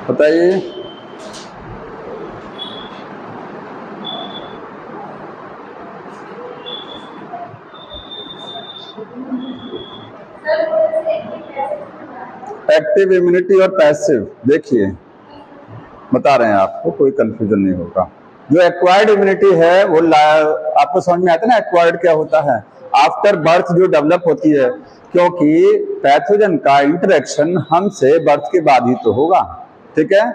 बताइए। Active immunity और passive, देखिए बता रहे हैं आपको, कोई कंफ्यूजन नहीं होगा। जो एक्वायर्ड इम्यूनिटी है वो आपको समझ में आता है ना, एक्वायर्ड क्या होता है? आफ्टर बर्थ जो डेवलप होती है, क्योंकि पैथोजन का इंटरेक्शन हमसे बर्थ के बाद ही तो होगा, ठीक है।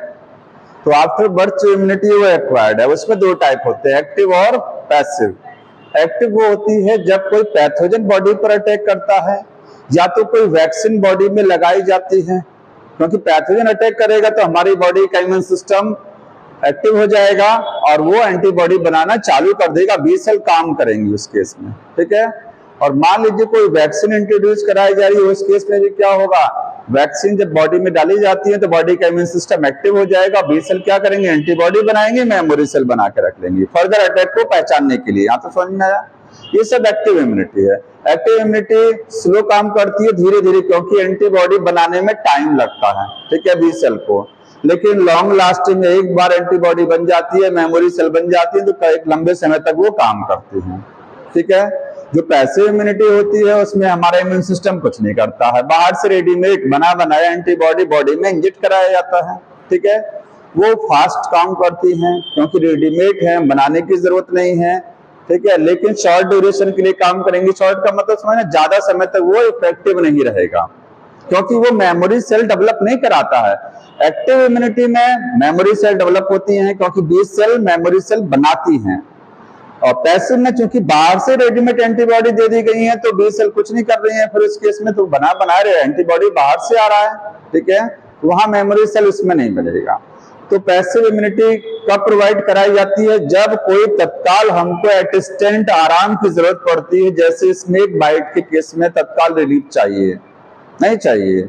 तो आफ्टर बर्थ जो इम्यूनिटी वो एक्वायर्ड है, उसमें दो टाइप होते हैं, एक्टिव और पैसिव। एक्टिव वो होती है जब कोई पैथोजन बॉडी पर अटैक करता है, या तो कोई वैक्सीन बॉडी में लगाई जाती है, क्योंकि पैथोजन अटैक करेगा तो हमारी बॉडी का इम्यून सिस्टम एक्टिव हो जाएगा और वो एंटीबॉडी बनाना चालू कर देगा, बी सेल काम करेंगी उस केस में, ठीक है। और मान लीजिए कोई वैक्सीन इंट्रोड्यूस कराई जा रही है, उस केस में भी क्या होगा, वैक्सीन जब बॉडी में डाली जाती है तो बॉडी का इम्यून सिस्टम एक्टिव हो जाएगा, बी सेल क्या करेंगे, एंटीबॉडी बनाएंगे, मेमोरी सेल बना के रख लेंगे फर्दर अटैक को पहचानने के लिए। यहाँ तो समझ में आया, ये सब एक्टिव इम्यूनिटी है। एक्टिव इम्यूनिटी स्लो काम करती है, धीरे धीरे, क्योंकि एंटीबॉडी बनाने में टाइम लगता है, ठीक है, बी सेल को। लेकिन लॉन्ग लास्टिंग, एक बार एंटीबॉडी बन जाती है, मेमोरी सेल बन जाती है, तो एक लंबे समय तक वो काम करती है, ठीक है। जो पैसिव इम्यूनिटी होती है उसमें हमारा इम्यून सिस्टम कुछ नहीं करता है, बाहर से रेडीमेड बना बनाया एंटीबॉडी बॉडी में इंजेक्ट कराया जाता है, ठीक है। वो फास्ट काम करती हैं क्योंकि रेडीमेड है, बनाने की जरूरत नहीं है, ठीक है। लेकिन शॉर्ट ड्यूरेशन के लिए काम करेंगे। शॉर्ट का मतलब समझना, ज्यादा समय तक वो इफेक्टिव नहीं रहेगा, क्योंकि वो मेमोरी सेल डेवलप नहीं कराता है। एक्टिव इम्यूनिटी में मेमोरी सेल डेवलप होती हैं, क्योंकि बी सेल मेमोरी सेल बनाती हैं। और पैसिव में चूंकि बाहर से रेडीमेड एंटीबॉडी दे दी गई है, तो बी सेल कुछ नहीं कर रही है, फिर उस केस में तो बना रहे एंटीबॉडी बाहर से आ रहा है, ठीक है, तो वहां मेमोरी सेल उसमें नहीं बनेगा। तो पैसिव इम्यूनिटी कब प्रोवाइड कराई जाती है, जब कोई तत्काल हमको एटस्टेंट आराम की जरूरत पड़ती है, जैसे स्नेक बाइट के केस में तत्काल रिलीफ चाहिए, नहीं चाहिए,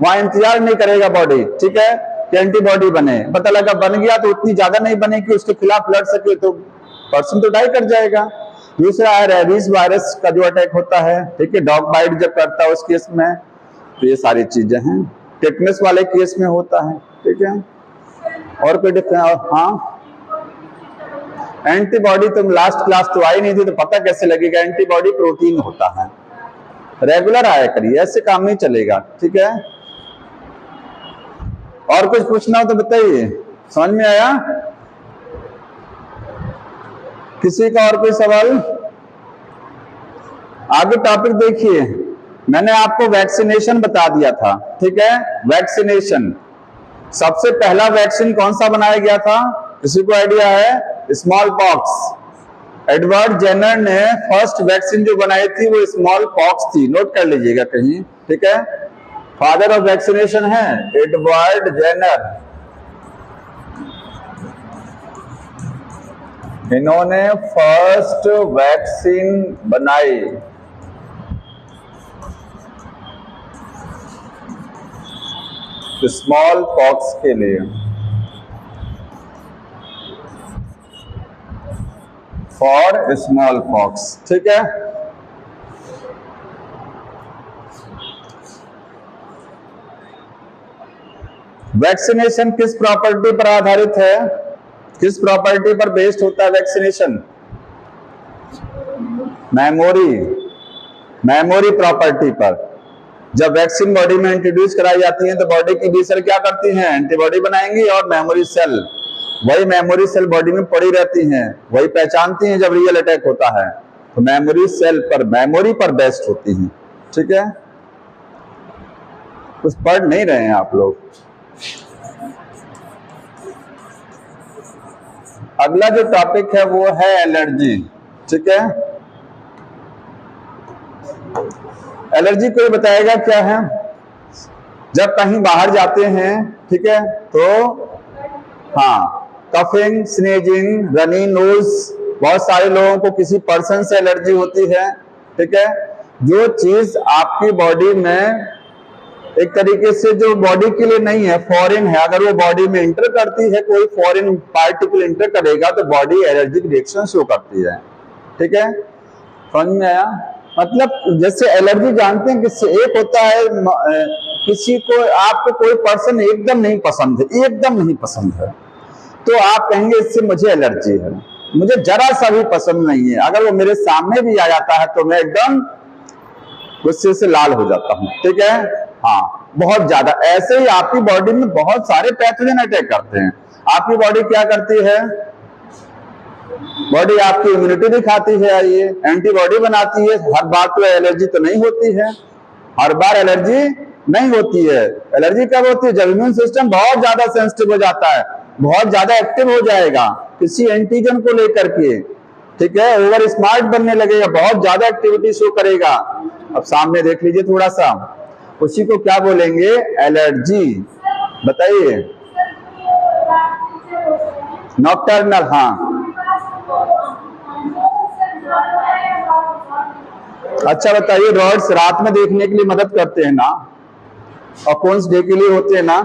वहां इंतजार नहीं करेगा बॉडी, ठीक है, कि एंटीबॉडी बने, पता लगा बन गया तो उतनी ज्यादा नहीं बने कि उसके खिलाफ लड़ सके, तो पर्सन तो डाई कर जाएगा। दूसरा है रेबीज वायरस का जो अटैक होता है, ठीक है, डॉग बाइट जब करता है उस केस में, तो ये सारी चीजें हैं। टेटनस वाले केस में होता है, ठीक है। और कोई डिफरेंस? हाँ, एंटीबॉडी तुम लास्ट क्लास तो आई नहीं थी, तो पता कैसे लगेगा, एंटीबॉडी प्रोटीन होता है, रेगुलर आया करिए, ऐसे काम नहीं चलेगा, ठीक है। और कुछ पूछना हो तो बताइए, समझ में आया किसी का? और कोई सवाल? आगे टॉपिक देखिए, मैंने आपको वैक्सीनेशन बता दिया था, ठीक है। वैक्सीनेशन, सबसे पहला वैक्सीन कौन सा बनाया गया था, किसी को आइडिया है? Small pox. एडवर्ड जेनर ने फर्स्ट वैक्सीन जो बनाई थी वो स्मॉल पॉक्स थी, नोट कर लीजिएगा कहीं, ठीक है। फादर ऑफ वैक्सीनेशन है एडवर्ड जेनर, इन्होंने फर्स्ट वैक्सीन बनाई स्मॉल पॉक्स के लिए, फॉर स्मॉल पॉक्स, ठीक है। वैक्सीनेशन किस प्रॉपर्टी पर आधारित है, किस प्रॉपर्टी पर बेस्ड होता है वैक्सीनेशन? मेमोरी प्रॉपर्टी पर। जब वैक्सीन बॉडी में इंट्रोड्यूस कराई जाती है तो बॉडी की बी सेल क्या करती हैं, एंटीबॉडी बनाएंगी, और मेमोरी सेल, वही मेमोरी सेल बॉडी में पड़ी रहती हैं, वही पहचानती हैं जब रियल अटैक होता है, तो मेमोरी सेल पर, मेमोरी पर बेस्ड होती हैं, ठीक है। कुछ पढ़ नहीं रहे हैं आप लोग? अगला जो टॉपिक है वो है एलर्जी, ठीक है। एलर्जी कोई बताएगा क्या है? जब कहीं बाहर जाते हैं, ठीक है, तो हाँ, कफिंग, स्नीजिंग, रनी नोज, बहुत सारे लोगों को किसी पर्सन से एलर्जी होती है, ठीक है। जो चीज आपकी बॉडी में एक तरीके से जो बॉडी के लिए नहीं है, फॉरेन है, अगर वो बॉडी में इंटर करती है, कोई फॉरेन पार्टिकल इंटर करेगा तो बॉडी एलर्जिक रिएक्शन शो करती है, ठीक है। समझ में आया? मतलब जैसे एलर्जी जानते हैं किससे, एक होता है किसी को, आपको कोई पर्सन एकदम नहीं पसंद है, एकदम नहीं पसंद है, तो आप कहेंगे इससे मुझे एलर्जी है, मुझे जरा सा भी पसंद नहीं है, अगर वो मेरे सामने भी आ जाता है तो मैं एकदम गुस्से से लाल हो जाता हूं, ठीक है। हाँ, बहुत ज्यादा। ऐसे ही आपकी बॉडी में बहुत सारे पैथोजन अटैक करते हैं। आपकी बॉडी क्या करती है, बॉडी आपकी इम्यूनिटी दिखाती है, ये एंटीबॉडी बनाती है। हर बार तो एलर्जी तो नहीं होती है, हर बार एलर्जी नहीं होती है। एलर्जी कब होती है, जब इम्यून सिस्टम बहुत ज्यादा सेंसिटिव हो जाता है, बहुत ज्यादा एक्टिव हो जाएगा किसी एंटीजन को लेकर के, ठीक है, ओवर स्मार्ट बनने लगेगा, बहुत ज्यादा एक्टिविटी शो करेगा। अब सामने देख लीजिए थोड़ा सा, उसी को क्या बोलेंगे, एलर्जी। बताइए, नॉकटर्नल। हाँ, अच्छा बताइए, रॉड्स रात में देखने के लिए मदद करते हैं ना, और कौन से डे के लिए होते हैं ना,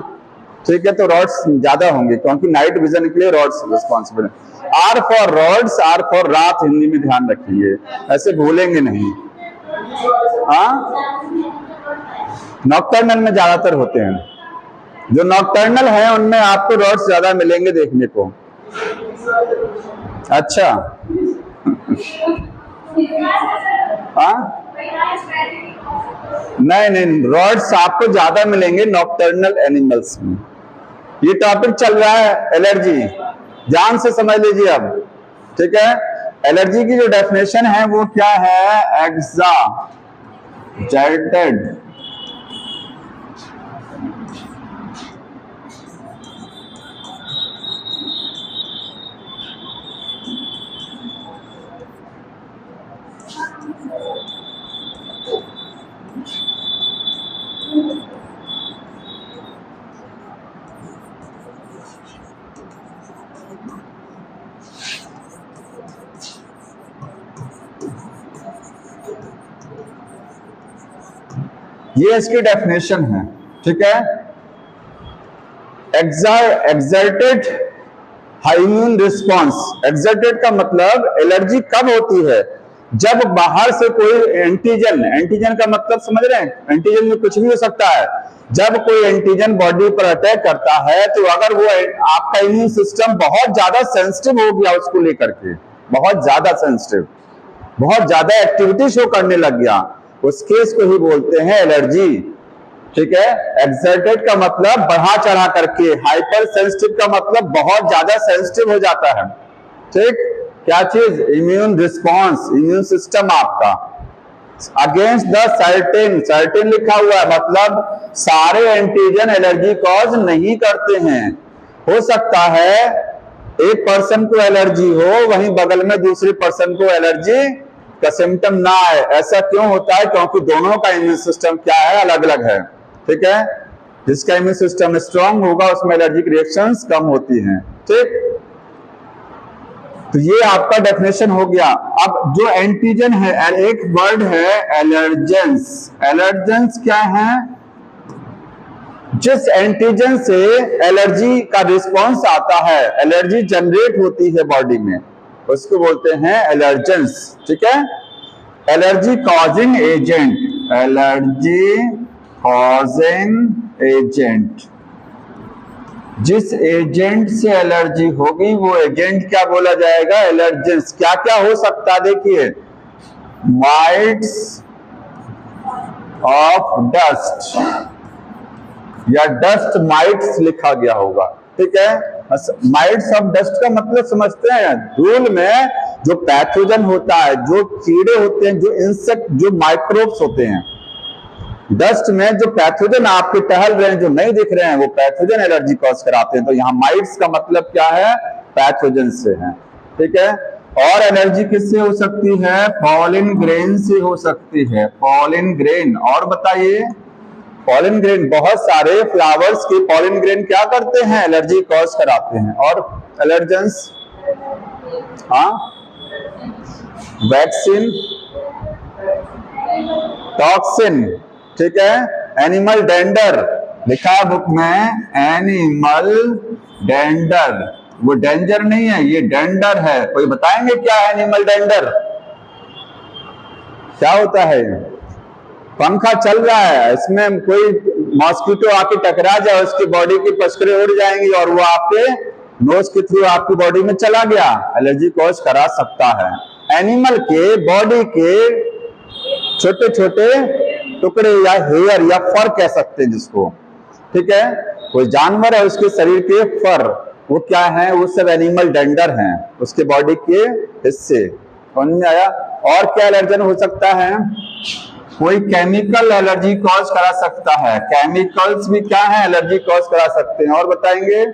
ठीक है, तो रॉड्स ज्यादा होंगे क्योंकि नाइट विजन के लिए रॉड्स रिस्पॉन्सिबल है। R for rods, R for रात, हिंदी में ध्यान रखेंगे, ऐसे भूलेंगे नहीं। हाँ, नॉकटर्नल में ज्यादातर होते हैं, जो नॉकटर्नल है उनमें आपको रॉड्स ज्यादा मिलेंगे देखने को। अच्छा हाँ, नहीं नहीं, रॉड्स आपको ज्यादा मिलेंगे नॉकटर्नल एनिमल्स में। ये टॉपिक चल रहा है एलर्जी, ध्यान से समझ लीजिए अब, ठीक है। एलर्जी की जो डेफिनेशन है वो क्या है, एग्जैजरेटेड ये इसकी डेफिनेशन है, ठीक है। Exerted high immune response. Exerted का मतलब एलर्जी कब होती है, जब बाहर से कोई एंटीजन, एंटीजन का मतलब समझ रहे हैं, एंटीजन में कुछ भी हो सकता है। जब कोई एंटीजन बॉडी पर अटैक करता है तो अगर वो आपका इम्यून सिस्टम बहुत ज्यादा सेंसिटिव हो गया उसको लेकर के, बहुत ज्यादा सेंसिटिव, बहुत ज्यादा एक्टिविटी शो करने लग गया, उस केस को ही बोलते हैं एलर्जी, ठीक है। एक्सर्टेड का मतलब बढ़ा चढ़ा करके, हाइपर सेंसिटिव का मतलब बहुत ज्यादा सेंसिटिव हो जाता है, ठीक। क्या चीज, इम्यून रिस्पॉन्स, इम्यून सिस्टम आपका अगेंस्ट द सर्टेन, सर्टेन लिखा हुआ है, मतलब सारे एंटीजन एलर्जी कॉज नहीं करते हैं। हो सकता है एक पर्सन को एलर्जी हो, वहीं बगल में दूसरे पर्सन को एलर्जी का सिम्टम ना आए। ऐसा क्यों होता है, क्योंकि दोनों का इम्यून सिस्टम क्या है, अलग अलग है, ठीक है। जिसका इम्यून सिस्टम स्ट्रांग होगा उसमें एलर्जिक रिएक्शंस कम होती हैं, ठीक। तो ये आपका डेफिनेशन हो गया। अब जो एंटीजन है, एक वर्ड है एलर्जेंस। एलर्जेंस क्या है, जिस एंटीजन से एलर्जी का रिस्पॉन्स आता है, एलर्जी जनरेट होती है बॉडी में, उसको बोलते हैं एलर्जेंस, ठीक है। Allergy causing agent, allergy causing agent, जिस एजेंट से एलर्जी होगी वो एजेंट क्या बोला जाएगा, एलर्जेंस। क्या क्या हो सकता है, देखिए, माइट्स ऑफ डस्ट या डस्ट माइट्स लिखा गया होगा, ठीक है। माइट्स ऑफ डस्ट का मतलब समझते हैं, धूल में जो पैथोजन होता है, जो कीड़े होते हैं, जो इंसेक्ट, जो माइक्रोब्स होते हैं, डस्ट में जो पैथोजन आपके टहल रहे हैं, जो नहीं दिख रहे हैं, वो पैथोजन एलर्जी कॉज कराते हैं। तो यहाँ माइट्स का मतलब क्या है, पैथोजन से है, ठीक है। और एलर्जी किससे हो सकती है, पॉलिन ग्रेन से हो सकती है, पॉलिन ग्रेन। और बताइए, पॉलिन ग्रेन, बहुत सारे फ्लावर्स के पॉलिन ग्रेन क्या करते हैं, एलर्जी कॉज कराते हैं। और एलर्जेंस, हाँ, वैक्सीन, टॉक्सिन, ठीक है। एनिमल डेंडर लिखा बुक में, एनिमल डेंडर, वो डेंजर नहीं है, ये डेंडर है। कोई बताएंगे क्या है एनिमल डेंडर, क्या होता है? पंखा चल रहा है, इसमें कोई मॉस्किटो आके टकरा जाए, उसकी बॉडी की पसकरें उड़ जाएंगी और वो आपके नोज के थ्रू आपकी बॉडी में चला गया, एलर्जी कॉज करा सकता है। एनिमल के बॉडी के छोटे छोटे टुकड़े या हेयर या फर कह सकते हैं जिसको, ठीक है, कोई जानवर है उसके शरीर के फर, वो क्या है? वो सब एनिमल डेंडर हैं, उसके बॉडी के हिस्से। समझ में आया? और क्या एलर्जन हो सकता है? कोई केमिकल एलर्जी कॉज करा सकता है, केमिकल्स भी क्या है? एलर्जी कॉज करा सकते हैं। और बताएंगे?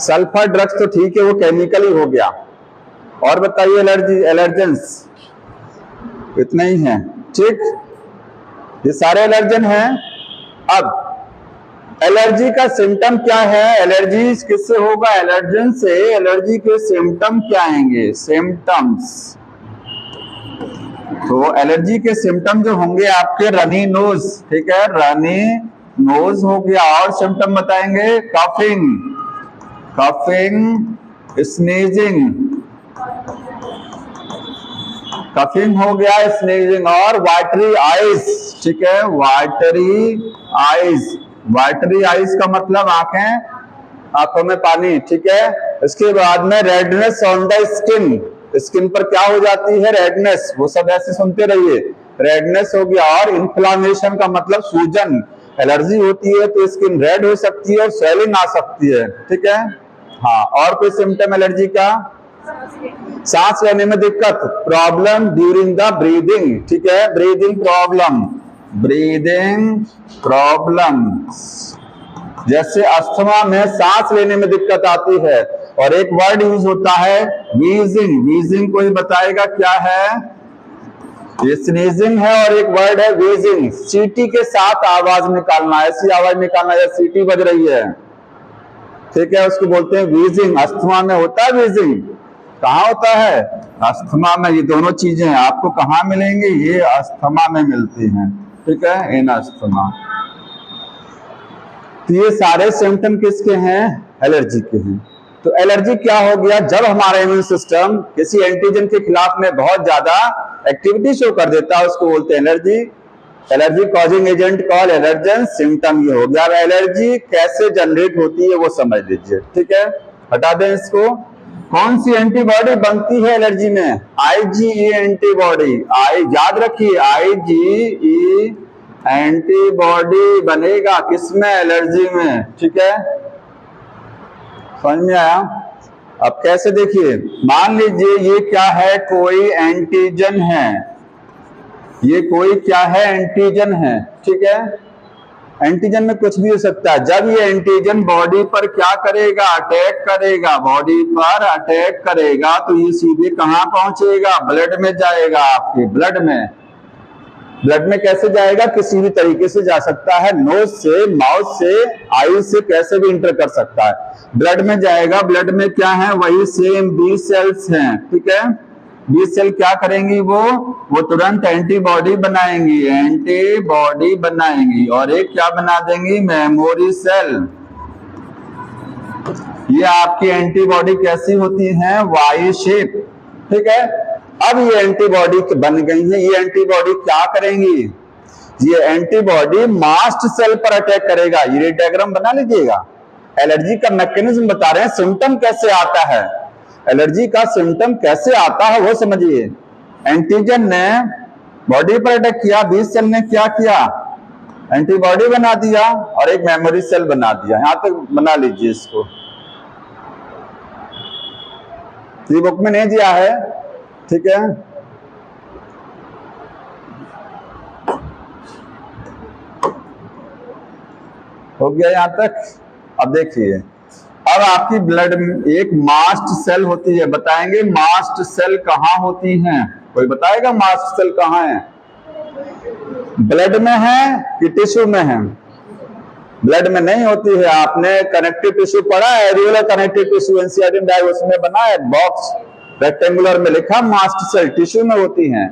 सल्फर ड्रग्स तो ठीक है, वो केमिकल ही हो गया। और बताइए एलर्जी, एलर्जेंस इतने ही हैं, ठीक, ये सारे एलर्जन हैं। अब एलर्जी का सिम्टम क्या है? एलर्जी किससे होगा? एलर्जन से। एलर्जी के सिम्टम क्या आएंगे? सिम्टम्स, तो एलर्जी के सिम्टम जो होंगे आपके रनी नोज, ठीक है, रनी नोज हो गया। और सिम्टम बताएंगे? कफिंग, कफिंग, स्नीजिंग, कफिंग हो गया, स्नीजिंग, और वाटरी आइज, ठीक है, वाटरी आइज। वाटरी आइज का मतलब आंखें, आंखों में पानी, ठीक है। इसके बाद में redness on the skin, skin पर क्या हो जाती है? रेडनेस, वो सब ऐसे सुनते रहिए, रेडनेस हो गया। और इन्फ्लामेशन का मतलब सूजन, एलर्जी होती है तो स्किन रेड हो सकती है और स्वेलिंग आ सकती है, ठीक है। हाँ, और कोई सिम्टम एलर्जी का? सांस लेने में दिक्कत, प्रॉब्लम ड्यूरिंग द ब्रीदिंग, ठीक है, ब्रीदिंग प्रॉब्लम, ब्रीदिंग प्रॉब्लम, जैसे अस्थमा में सांस लेने में दिक्कत आती है। और एक वर्ड यूज होता है वीजिंग, वीजिंग कोई बताएगा क्या है? ये स्नीजिंग है, और एक वर्ड है वीजिंग, सीटी के साथ आवाज निकालना, ऐसी आवाज निकालना जैसे सीटी बज रही है, ठीक है, उसको बोलते हैं वीजिंग। अस्थमा में होता है वीजिंग, कहाँ होता है? अस्थमा में। ये दोनों चीजें आपको कहाँ मिलेंगी? ये अस्थमा में मिलती हैं, ठीक है, इन अस्थमा। तो ये सारे सिम्टम किसके हैं? एलर्जी के हैं। तो एलर्जी क्या हो गया? जब हमारा इम्यून सिस्टम किसी एंटीजन के खिलाफ में बहुत ज्यादा एक्टिविटी शो कर देता है, उसको बोलते हैं allergy. Allergy causing agent call allergen, symptom ये हो गया। एलर्जी कैसे जनरेट होती है वो समझ लीजिए, ठीक है, हटा दें इसको। कौन सी एंटीबॉडी बनती है एलर्जी में? आईजीई एंटीबॉडी, आई याद रखिए, आईजीई एंटीबॉडी बनेगा किसमें? एलर्जी में, ठीक है, समझ में आया? अब कैसे? देखिए, मान लीजिए ये क्या है? कोई एंटीजन है, ये कोई क्या है? एंटीजन है, ठीक है। एंटीजन में कुछ भी हो सकता है। जब ये एंटीजन बॉडी पर क्या करेगा? अटैक करेगा, बॉडी पर अटैक करेगा, तो ये सीधे कहां पहुंचेगा? ब्लड में जाएगा, आपके ब्लड में। ब्लड में कैसे जाएगा? किसी भी तरीके से जा सकता है, नोज से, माउथ से, आई से, कैसे भी इंटर कर सकता है। ब्लड में जाएगा, ब्लड में क्या है? वही सेम बी सेल्स हैं, ठीक है। बी सेल क्या करेंगी? वो तुरंत एंटीबॉडी बनाएंगी, एंटीबॉडी बनाएंगी, और एक क्या बना देंगी? Memory cell. ये आपकी एंटीबॉडी कैसी होती है? वाई शेप, ठीक है। अब ये एंटीबॉडी बन गई है, ये एंटीबॉडी क्या करेंगी? ये एंटीबॉडी मास्ट सेल पर अटैक करेगा। ये डायग्राम बना लीजिएगा। एलर्जी का मैकेनिज्म बता रहे हैं, सिम्टम कैसे आता है, एलर्जी का सिम्टम कैसे आता है वो समझिए। एंटीजन ने बॉडी पर अटैक किया, बी सेल ने क्या किया? एंटीबॉडी बना दिया और एक मेमोरी सेल बना दिया। यहां तक बना लीजिए इसको, ये बुक में नहीं दिया है, ठीक है। हो गया यहां तक? अब देखिए, अब आपकी ब्लड में एक मास्ट सेल होती है। बताएंगे मास्ट सेल कहां होती हैं? कोई बताएगा मास्ट सेल कहां है? ब्लड में है कि टिश्यू में है? ब्लड में नहीं होती है। आपने कनेक्टिव टिश्यू पढ़ा है, एरियोलर कनेक्टिव टिश्यू, एनसीईआरटी में उसमें बना है बॉक्स रेक्टेंगुलर में लिखा मास्ट सेल, टिश्यू में होती हैं।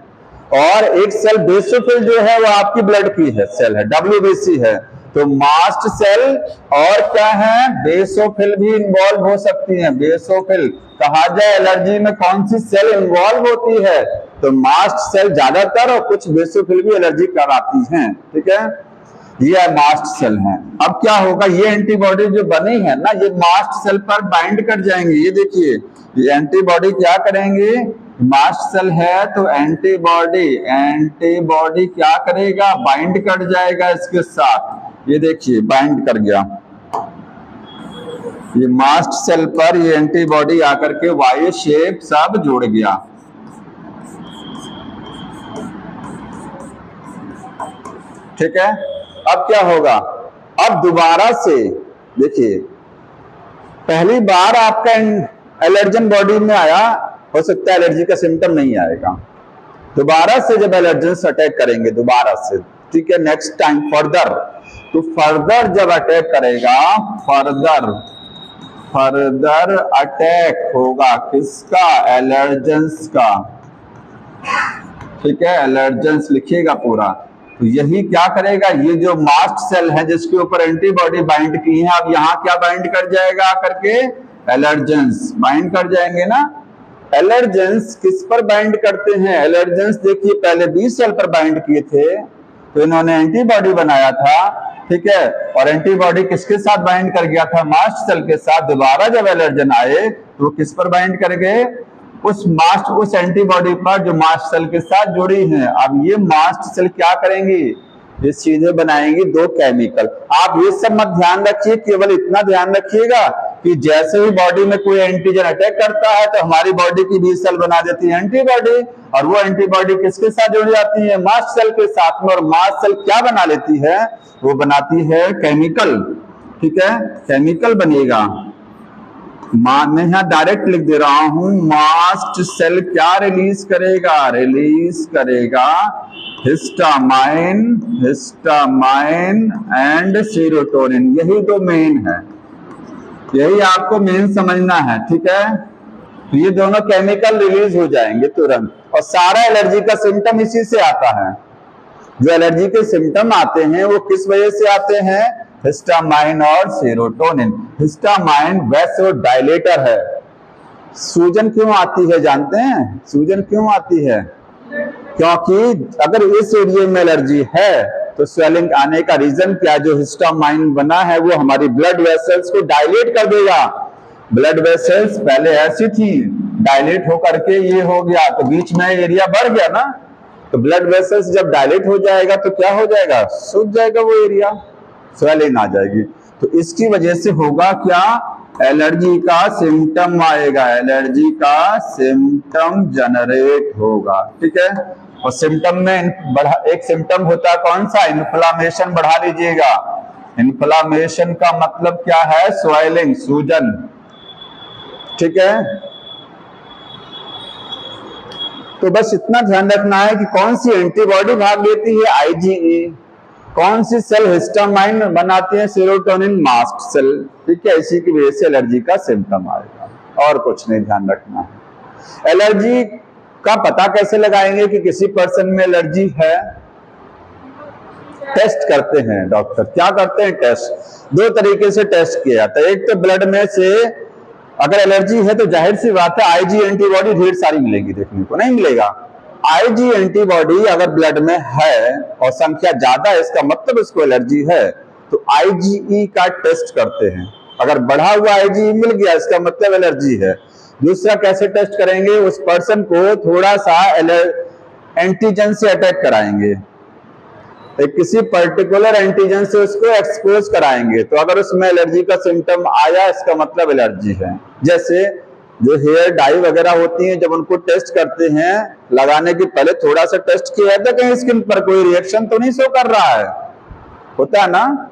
और एक सेल बेसोफिल जो है वो आपकी ब्लड की है सेल है, डब्ल्यूबीसी है। तो मास्ट सेल और क्या है, बेसोफिल भी इन्वॉल्व हो सकती है। बेसोफिल कहा जाए एलर्जी में कौन सी सेल इन्वॉल्व होती है, तो मास्ट सेल ज्यादातर, और कुछ बेसोफिल भी एलर्जी कराती हैं। ठीक है, ये मास्ट सेल हैं। अब क्या होगा, ये एंटीबॉडी जो बनी है ना, ये मास्ट सेल पर बाइंड कर जाएंगे। ये देखिए, ये एंटीबॉडी क्या करेंगे, मास्ट सेल है तो एंटीबॉडी क्या करेगा, बाइंड कर जाएगा इसके साथ। ये देखिए बाइंड कर गया, ये मास्ट सेल पर ये एंटीबॉडी आकर के वाई शेप सब जोड़ गया। ठीक है, अब क्या होगा, अब दोबारा से देखिए, पहली बार आपका एलर्जन बॉडी में आया, हो सकता है एलर्जी का सिम्टम नहीं आएगा। दोबारा से जब एलर्जेंस अटैक करेंगे दोबारा से, ठीक है, नेक्स्ट टाइम फर्दर, तो फर्दर जब अटैक करेगा, फर्दर अटैक होगा किसका, एलर्जेंस का। ठीक है, एलर्जेंस लिखिएगा पूरा। तो यही क्या करेगा, ये जो मास्ट सेल है जिसके ऊपर एंटीबॉडी बाइंड की है, अब यहाँ क्या बाइंड कर जाएगा आकर के, एलर्जेंस बाइंड कर जाएंगे ना। एलर्जेंस किस पर बाइंड करते हैं, एलर्जेंस देखिए पहले बी सेल पर बाइंड किए थे, तो इन्होंने एंटीबॉडी बनाया था। ठीक है, और एंटीबॉडी किसके साथ बाइंड कर गया था, मास्ट सेल के साथ। दोबारा जब एलर्जन आए तो किस पर बाइंड कर गए, उस एंटीबॉडी पर जो मास्ट सेल के साथ जुड़ी है। अब ये मास्ट सेल क्या करेंगी, ये सीधे बनाएंगी दो केमिकल। आप ये सब मत ध्यान रखिए, केवल इतना ध्यान रखिएगा कि जैसे ही बॉडी में कोई एंटीजन अटैक करता है तो हमारी बॉडी की बी सेल बना देती है एंटीबॉडी, और वो एंटीबॉडी किसके साथ जुड़ जाती है, मास्ट सेल के साथ में। और मास्ट सेल क्या बना लेती है, वो बनाती है केमिकल। ठीक है, केमिकल बनेगा। मैं यहां डायरेक्ट लिख दे रहा हूं, मास्ट सेल क्या रिलीज करेगा, हिस्टामाइन एंड सेरोटोनिन। यही दो मेन है, यही आपको मेन समझना है। ठीक है, तो ये दोनों केमिकल रिलीज हो जाएंगे तुरंत, और सारा एलर्जी का सिम्टम इसी से आता है। जो एलर्जी के सिम्टम आते हैं वो किस वजह से आते हैं, हिस्टामाइन और सेरोटोनिन। हिस्टामाइन वैसोडाइलेटर है। सूजन क्यों आती है जानते हैं, सूजन क्यों आती है, क्योंकि अगर इस एरिया में एलर्जी है तो स्वेलिंग आने का रीजन क्या, जो हिस्टामाइन बना है वो हमारी ब्लड वेसल्स को डायलेट कर देगा। ब्लड वेसल्स पहले ऐसी थी, डायलेट होकर के ये हो गया, तो बीच में एरिया बढ़ गया ना, तो ब्लड वेसल्स जब डायलेट हो जाएगा तो क्या हो जाएगा, सूज जाएगा वो एरिया, स्वेलिंग आ जाएगी। तो इसकी वजह से होगा क्या, एलर्जी का सिम्टम आएगा, एलर्जी का सिम्टम जनरेट होगा। ठीक है, और सिम्टम में एक सिम्टम होता है कौन सा, इन्फ्लामेशन बढ़ा लीजिएगा। इन्फ्लामेशन का मतलब क्या है, स्वेलिंग, सूजन। ठीक है, तो बस इतना ध्यान रखना है कि कौन सी एंटीबॉडी भाग लेती है, आईजीई, कौन सी सेल हिस्टामाइन बनाती है, सेरोटोनिन, मास्ट सेल। ठीक है, इसी की वजह से एलर्जी का सिम्टम आएगा, और कुछ नहीं ध्यान रखना है। एलर्जी का पता कैसे लगाएंगे कि किसी पर्सन में एलर्जी है, टेस्ट करते हैं डॉक्टर, क्या करते हैं टेस्ट, दो तरीके से टेस्ट किया जाता है। एक तो ब्लड में से अगर एलर्जी है तो जाहिर सी बात है आईजी एंटीबॉडी ढेर सारी मिलेगी, देखने को नहीं मिलेगा। आईजी एंटीबॉडी अगर ब्लड में है और संख्या ज्यादा है, इसका मतलब इसको एलर्जी है, तो आईजीई का टेस्ट करते हैं। अगर बढ़ा हुआ आईजीई मिल गया इसका मतलब एलर्जी है। दूसरा कैसे टेस्ट करेंगे, उस पर्सन को थोड़ा सा एंटीजन से अटैक कराएंगे, एक किसी पर्टिकुलर एंटीजन से उसको एक्सपोज कराएंगे, तो अगर उसमें एलर्जी का सिम्टम आया इसका मतलब एलर्जी है। जैसे जो हेयर डाई वगैरह होती हैं, जब उनको टेस्ट करते हैं लगाने के पहले थोड़ा सा टेस्ट किया जाता है, कहीं स्किन पर कोई रिएक्शन तो नहीं शो कर रहा है, होता है ना।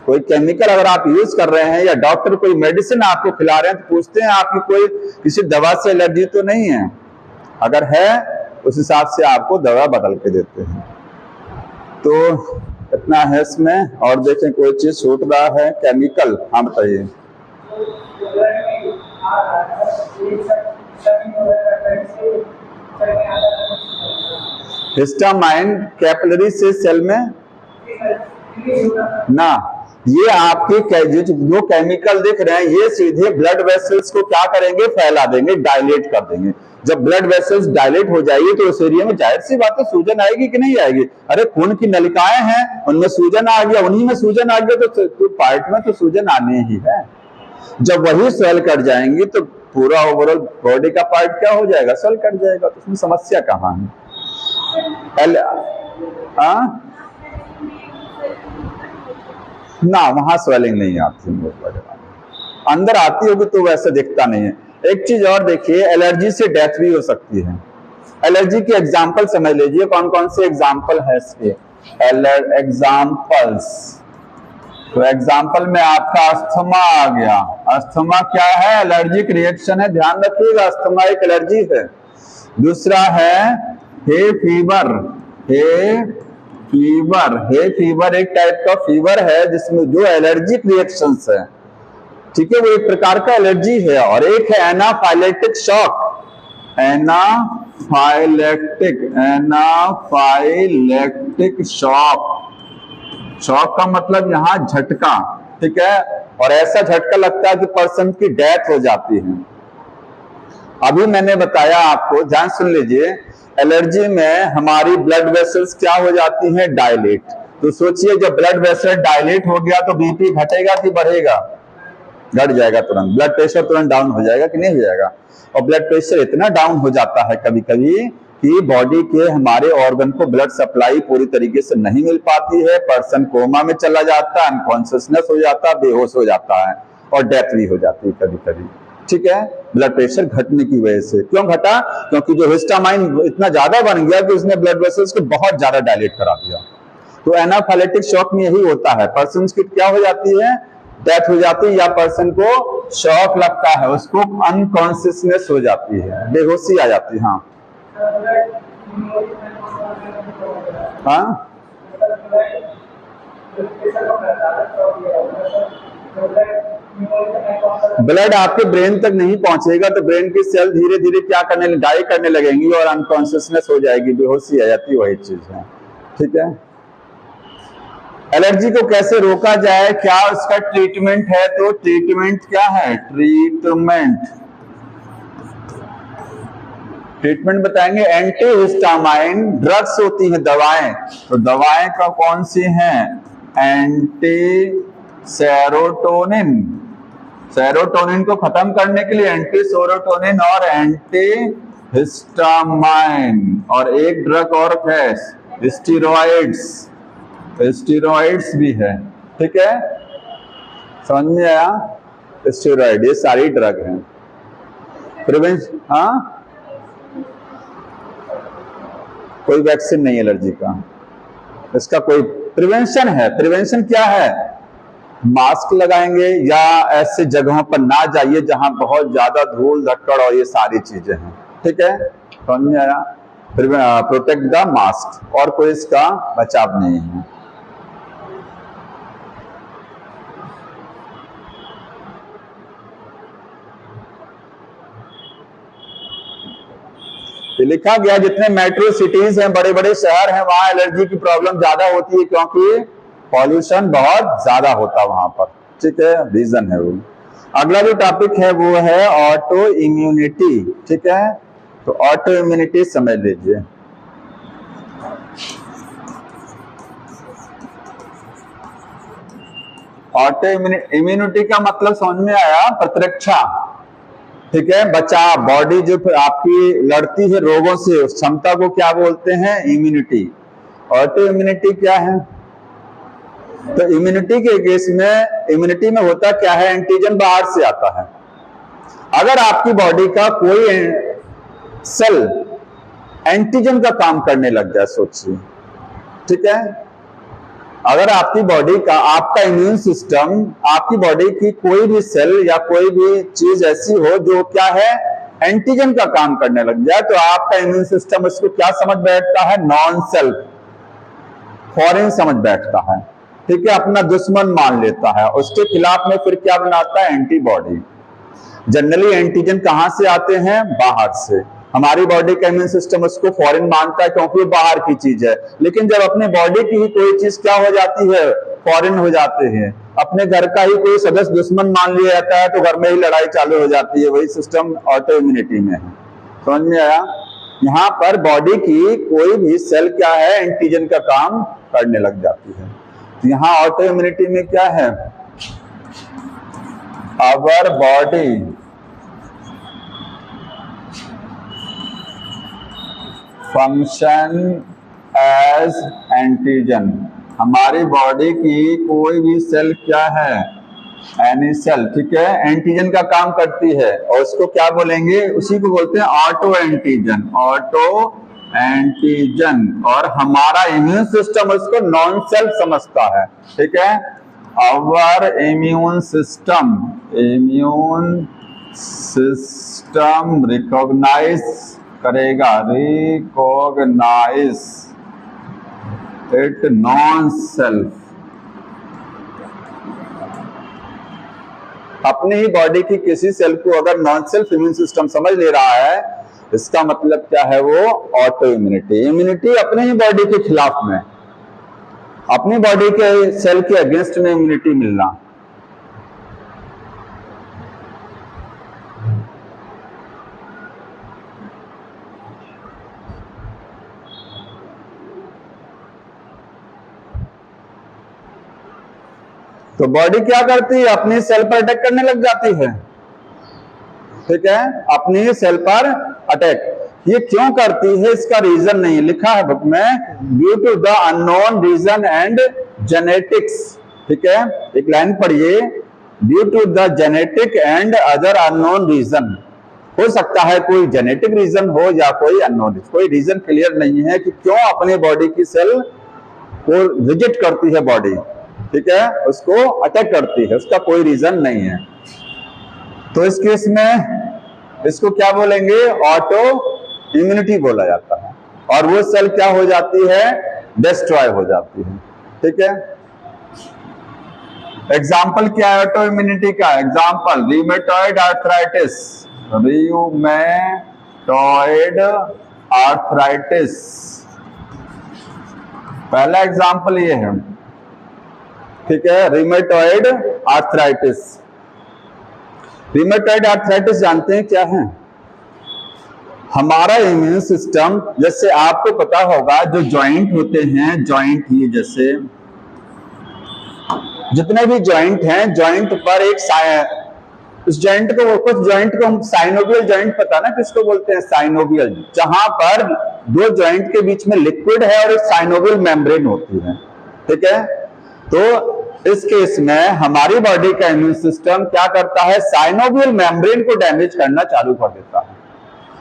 कोई केमिकल अगर आप यूज कर रहे हैं या डॉक्टर कोई मेडिसिन आपको खिला रहे हैं तो पूछते हैं आपकी कोई किसी दवा से एलर्जी तो नहीं है, अगर है उस हिसाब से आपको दवा बदल के देते हैं। तो इतना है इसमें, और देखें कोई चीज छूट रहा है, केमिकल, हाँ बताइए। हिस्टामाइन कैपिलरी से सेल में ना, ये आपके जो केमिकल दिख रहे हैं ये सीधे ब्लड वेसल्स को क्या करेंगे, फैला देंगे, डायलेट कर देंगे। जब ब्लड वेसल्स डायलेट हो जाएगी तो उस एरिया में जाहिर सी बात है सूजन आएगी कि नहीं आएगी। अरे खून की नलिकाएं हैं, उनमें सूजन आ गया, उन्हीं में सूजन आ गया तो पार्ट में तो सूजन आने ही है। जब वही सेल कट जाएंगी तो पूरा ओवरऑल बॉडी का पार्ट क्या हो जाएगा, सेल कट जाएगा। तो उसमें समस्या कहाँ है? ना, वहां स्वेलिंग नहीं आती है, अंदर आती होगी तो वैसे दिखता नहीं है। एक चीज और देखिए, एलर्जी से डेथ भी हो सकती है। एलर्जी के एग्जाम्पल समझ लीजिए, कौन कौन से एग्जाम्पल है इसके एग्जाम्पल्स। तो एग्जाम्पल में आपका अस्थमा आ गया। अस्थमा क्या है, एलर्जिक रिएक्शन है, ध्यान रखिएगा, अस्थमा एक एलर्जी है। दूसरा है हे फीवर। हे फीवर एक टाइप का फीवर है जिसमें जो एलर्जिक रिएक्शंस है, ठीक है, वो एक प्रकार का एलर्जी है। और एक है anaphylactic shock. Anaphylactic shock. Shock का मतलब यहां झटका, ठीक है, और ऐसा झटका लगता है कि पर्सन की डेथ हो जाती है। अभी मैंने बताया आपको, ध्यान सुन लीजिए, एलर्जी में हमारी ब्लड वेसल्स क्या हो जाती हैं, डायलेट। तो सोचिए जब ब्लड वेसल डायलेट हो गया तो बीपी घटेगा कि बढ़ेगा, घट जाएगा तुरंत। ब्लड प्रेशर तुरंत डाउन हो जाएगा कि नहीं हो जाएगा। और ब्लड प्रेशर इतना डाउन हो जाता है कभी कभी कि बॉडी के हमारे ऑर्गन को ब्लड सप्लाई पूरी तरीके से नहीं मिल पाती है, पर्सन कोमा में चला जाता है, अनकॉन्शियसनेस हो जाता है, बेहोश हो जाता है और डेथ भी हो जाती है कभी कभी, ठीक है, ब्लड प्रेशर घटने की वजह से। क्यों घटा? क्योंकि जो हिस्टामाइन इतना ज्यादा बन गया कि उसने ब्लड वेसल्स को बहुत ज्यादा डायलेट करा दिया। तो एनाफाइलेक्टिक शॉक में यही होता है, पर्सन की क्या हो जाती है, डेथ हो जाती है, या पर्सन को शॉक लगता है, उसको अनकॉन्शियसनेस हो जाती है, बेहोशी आ जाती है। हाँ, ब्लड आपके ब्रेन तक नहीं पहुंचेगा तो ब्रेन की सेल धीरे धीरे क्या करने, डाई करने लगेंगी और अनकॉन्शियसनेस हो जाएगी, बेहोशी आ जाती है, वही चीज है, ठीक है। एलर्जी को कैसे रोका जाए, क्या उसका ट्रीटमेंट है? तो ट्रीटमेंट क्या है, ट्रीटमेंट बताएंगे। एंटीहिस्टामाइन ड्रग्स होती हैं, दवाएं। तो दवाएं का कौन सी हैं, एंटी सेरोटोनिन। सेरोटोनिन को खत्म करने के लिए एंटी सेरोटोनिन और एंटी हिस्टामाइन। और एक ड्रग और है स्टीरॉइड्स, स्टीरॉइड्स भी है, ठीक है, समझ में आया? स्टीरॉइड, ये सारी ड्रग हैं। प्रिवेंशन, हाँ, कोई वैक्सीन नहीं एलर्जी का, इसका कोई प्रिवेंशन है। प्रिवेंशन क्या है, मास्क लगाएंगे या ऐसे जगहों पर ना जाइए जहां बहुत ज्यादा धूल धक्कड़ और ये सारी चीजें हैं, ठीक है, समझ में आया? प्रोटेक्ट द मास्क, और कोई इसका बचाव नहीं है। लिखा गया जितने मेट्रो सिटीज हैं, बड़े बड़े शहर हैं, वहां एलर्जी की प्रॉब्लम ज्यादा होती है क्योंकि पॉल्यूशन बहुत ज्यादा होता है वहां पर, ठीक है, रीजन है वो। अगला जो टॉपिक है वो है ऑटो इम्यूनिटी, ठीक है। तो ऑटो इम्यूनिटी समझ लीजिए। ऑटो इम्यूनिटी का मतलब समझ में आया, प्रतिरक्षा, ठीक है, बचाव। बॉडी जो आपकी लड़ती है रोगों से, उस क्षमता को क्या बोलते हैं, इम्यूनिटी। ऑटो इम्यूनिटी क्या है? तो इम्यूनिटी के केस में, इम्यूनिटी में होता क्या है, एंटीजन बाहर से आता है। अगर आपकी बॉडी का कोई सेल एंटीजन का काम करने लग जाए, सोचिए, ठीक है, अगर आपकी बॉडी का, आपका इम्यून सिस्टम, आपकी बॉडी की कोई भी सेल या कोई भी चीज ऐसी हो जो क्या है, एंटीजन का काम करने लग जाए, तो आपका इम्यून सिस्टम उसको क्या समझ बैठता है, नॉन सेल्फ, फॉरेन समझ बैठता है, ठीक है, अपना दुश्मन मान लेता है। उसके खिलाफ में फिर क्या बनाता है, एंटीबॉडी। जनरली एंटीजन कहां से आते हैं, बाहर से। हमारी बॉडी का इम्यून सिस्टम उसको फॉरेन मानता है क्योंकि वो बाहर की चीज है। लेकिन जब अपने बॉडी की ही कोई चीज क्या हो जाती है, फॉरेन हो जाते हैं, अपने घर का ही कोई सदस्य दुश्मन मान लिया जाता है तो घर में ही लड़ाई चालू हो जाती है। वही सिस्टम ऑटो इम्यूनिटी में है। समझ में आया? यहाँ पर बॉडी की कोई भी सेल क्या है, एंटीजन का काम करने लग जाती है। तो यहाँ ऑटो इम्यूनिटी में क्या है, our body function as antigen, हमारी बॉडी की कोई भी सेल क्या है, एनी सेल, ठीक है, एंटीजन का काम करती है और उसको क्या बोलेंगे, उसी को बोलते हैं ऑटो एंटीजन, ऑटो एंटीजन। और हमारा इम्यून सिस्टम उसको नॉन सेल्फ समझता है, ठीक है। आवर इम्यून सिस्टम रिकॉग्नाइज करेगा, रिकॉग्नाइज इट नॉन सेल्फ। अपनी ही बॉडी की किसी सेल को अगर नॉन सेल्फ इम्यून सिस्टम समझ ले रहा है, इसका मतलब क्या है, वो ऑटो इम्यूनिटी। इम्यूनिटी अपने ही बॉडी के खिलाफ में, अपनी बॉडी के सेल के अगेंस्ट में इम्यूनिटी मिलना। तो बॉडी क्या करती है, अपनी सेल पर अटैक करने लग जाती है, ठीक है, अपनी सेल पर अटैक। ये क्यों करती है, इसका रीजन नहीं लिखा है बुक में, due to the unknown reason and genetics, ठीक है। एक लाइन पढ़िए, due to the genetic and other unknown reason. हो सकता है कोई जेनेटिक रीजन हो या कोई अननोन, कोई रीजन क्लियर नहीं है कि क्यों अपने बॉडी की सेल को विजिट करती है बॉडी, ठीक है, उसको अटैक करती है, उसका कोई रीजन नहीं है। तो इस केस में इसको क्या बोलेंगे, ऑटो इम्यूनिटी बोला जाता है। और वो सेल क्या हो जाती है, डिस्ट्रॉय हो जाती है, ठीक है। एग्जाम्पल क्या है ऑटो इम्यूनिटी का, एग्जाम्पल रिमेटॉइड आर्थराइटिस, रियूमेटॉइड आर्थराइटिस, पहला एग्जाम्पल ये है, ठीक है, रिमेटॉइड आर्थराइटिस। रिमेटॉइड आर्थराइटिस जानते हैं क्या है, हमारा इम्यून सिस्टम, जैसे आपको पता होगा जो जॉइंट होते हैं, जॉइंट ये जैसे जितने भी जॉइंट हैं, जॉइंट पर एक उस जॉइंट को, कुछ जॉइंट को हम साइनोवियल जॉइंट, पता ना किसको बोलते हैं, साइनोवियल, जहां पर दो जॉइंट के बीच में लिक्विड है और एक साइनोवियल मेम्ब्रेन होती है, ठीक है। तो इस केस में हमारी बॉडी का इम्यून सिस्टम क्या करता है, साइनोवियल मेम्ब्रेन को डैमेज करना चालू कर देता है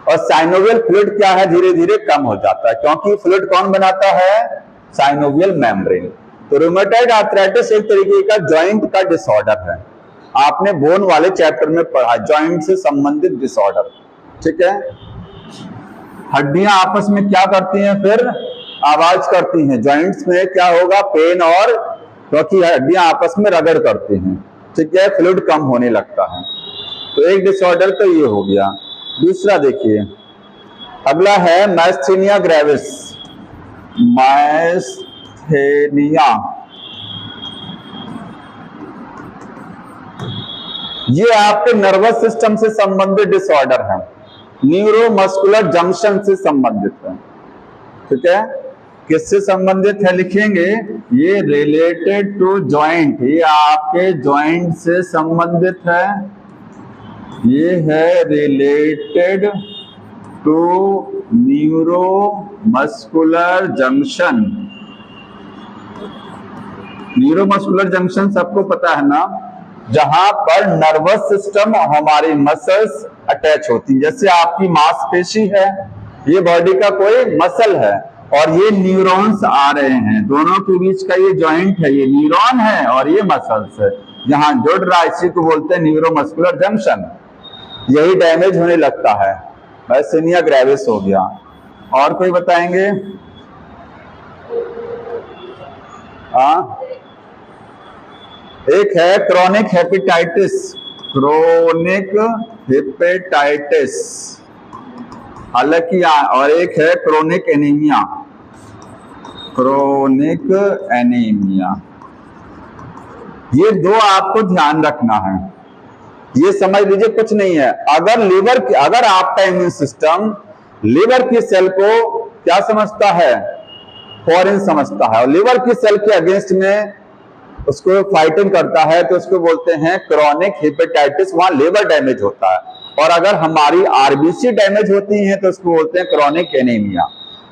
और साइनोवियल फ्लूइड क्या है, धीरे धीरे कम हो जाता है, क्योंकि फ्लूइड कौन बनाता है, साइनोवियल मेम्ब्रेन। तो रूमेटॉइड आर्थराइटिस एक तरीके का जॉइंट का डिसऑर्डर है, आपने बोन वाले चैप्टर में पढ़ा, जॉइंट से संबंधित डिसऑर्डर, ठीक है। हड्डियां आपस में क्या करती हैं, फिर आवाज करती हैं, जॉइंट्स में क्या होगा, पेन, और क्योंकि हड्डियां आपस में रगड़ करती हैं, ठीक है, फ्लूइड कम होने लगता है। तो एक डिसऑर्डर तो ये हो गया। दूसरा देखिए, अगला है माइस्थेनिया ग्रेविस, माइस्थेनिया, ये आपके नर्वस सिस्टम से संबंधित डिसऑर्डर है, न्यूरोमस्कुलर जंक्शन से संबंधित है, ठीक है। किससे संबंधित है लिखेंगे, ये रिलेटेड टू जॉइंट, ये आपके जॉइंट से संबंधित है, ये है related to neuromuscular junction. Neuromuscular junction सबको पता है ना, जहां पर नर्वस सिस्टम और हमारी मसल्स अटैच होती, जैसे आपकी मांसपेशी है, ये बॉडी का कोई मसल है और ये न्यूरॉन्स आ रहे हैं, दोनों के बीच का ये जॉइंट है, ये न्यूरॉन है और ये मसल्स है, जहां जुड़ रहा है, इसी को बोलते हैं न्यूरोमस्कुलर जंक्शन। यही डैमेज होने लगता है, माइस्थेनिया ग्रेविस हो गया। और कोई बताएंगे, हाँ, एक है क्रोनिक हेपेटाइटिस, क्रोनिक हेपेटाइटिस, हालांकि और एक है क्रोनिक एनीमिया। क्रोनिक एनीमिया, ये दो आपको ध्यान रखना है। ये समझ लीजिए कुछ नहीं है। अगर आपका इम्यून सिस्टम लिवर की सेल को क्या समझता है, फॉरेन समझता है, और लिवर की सेल के अगेंस्ट में उसको फाइटिंग करता है, तो उसको बोलते हैं क्रोनिक हेपेटाइटिस, वहां लिवर डैमेज होता है। और अगर हमारी आरबीसी डैमेज होती है तो उसको बोलते हैं क्रोनिक एनीमिया।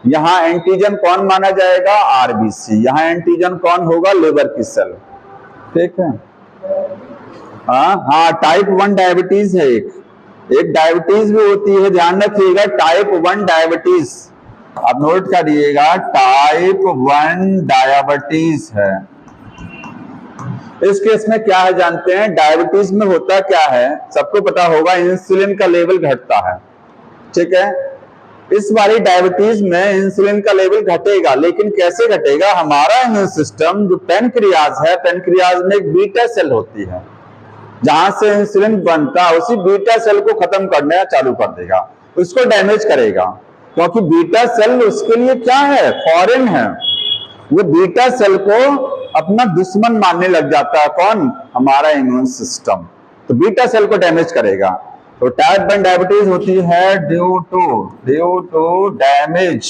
यहाँ एंटीजन कौन माना जाएगा, आरबीसी। यहाँ एंटीजन कौन होगा, लिवर की सेल। ठीक है। हाँ, टाइप 1 डायबिटीज है। एक डायबिटीज भी होती है, ध्यान रखिएगा, टाइप 1 डायबिटीज। आप नोट करिएगा, टाइप 1 डायबिटीज है। इस केस में क्या है जानते हैं, डायबिटीज में होता क्या है, सबको पता होगा, इंसुलिन का लेवल घटता है। ठीक है। इस बारी डायबिटीज में इंसुलिन का लेवल घटेगा, लेकिन कैसे घटेगा, हमारा इम्यून सिस्टम जो पेनक्रियाज है, पेनक्रियाज में एक बीटा सेल होती है, जहां से इंसुलिन बनता है, उसी बीटा सेल को खत्म करना चालू कर देगा, उसको डैमेज करेगा। क्योंकि बीटा सेल उसके लिए क्या है, फॉरेन है। वो बीटा सेल को अपना दुश्मन मानने लग जाता है, कौन, हमारा इम्यून सिस्टम। तो बीटा सेल को डैमेज करेगा। तो टाइप 1 डायबिटीज होती है due to damage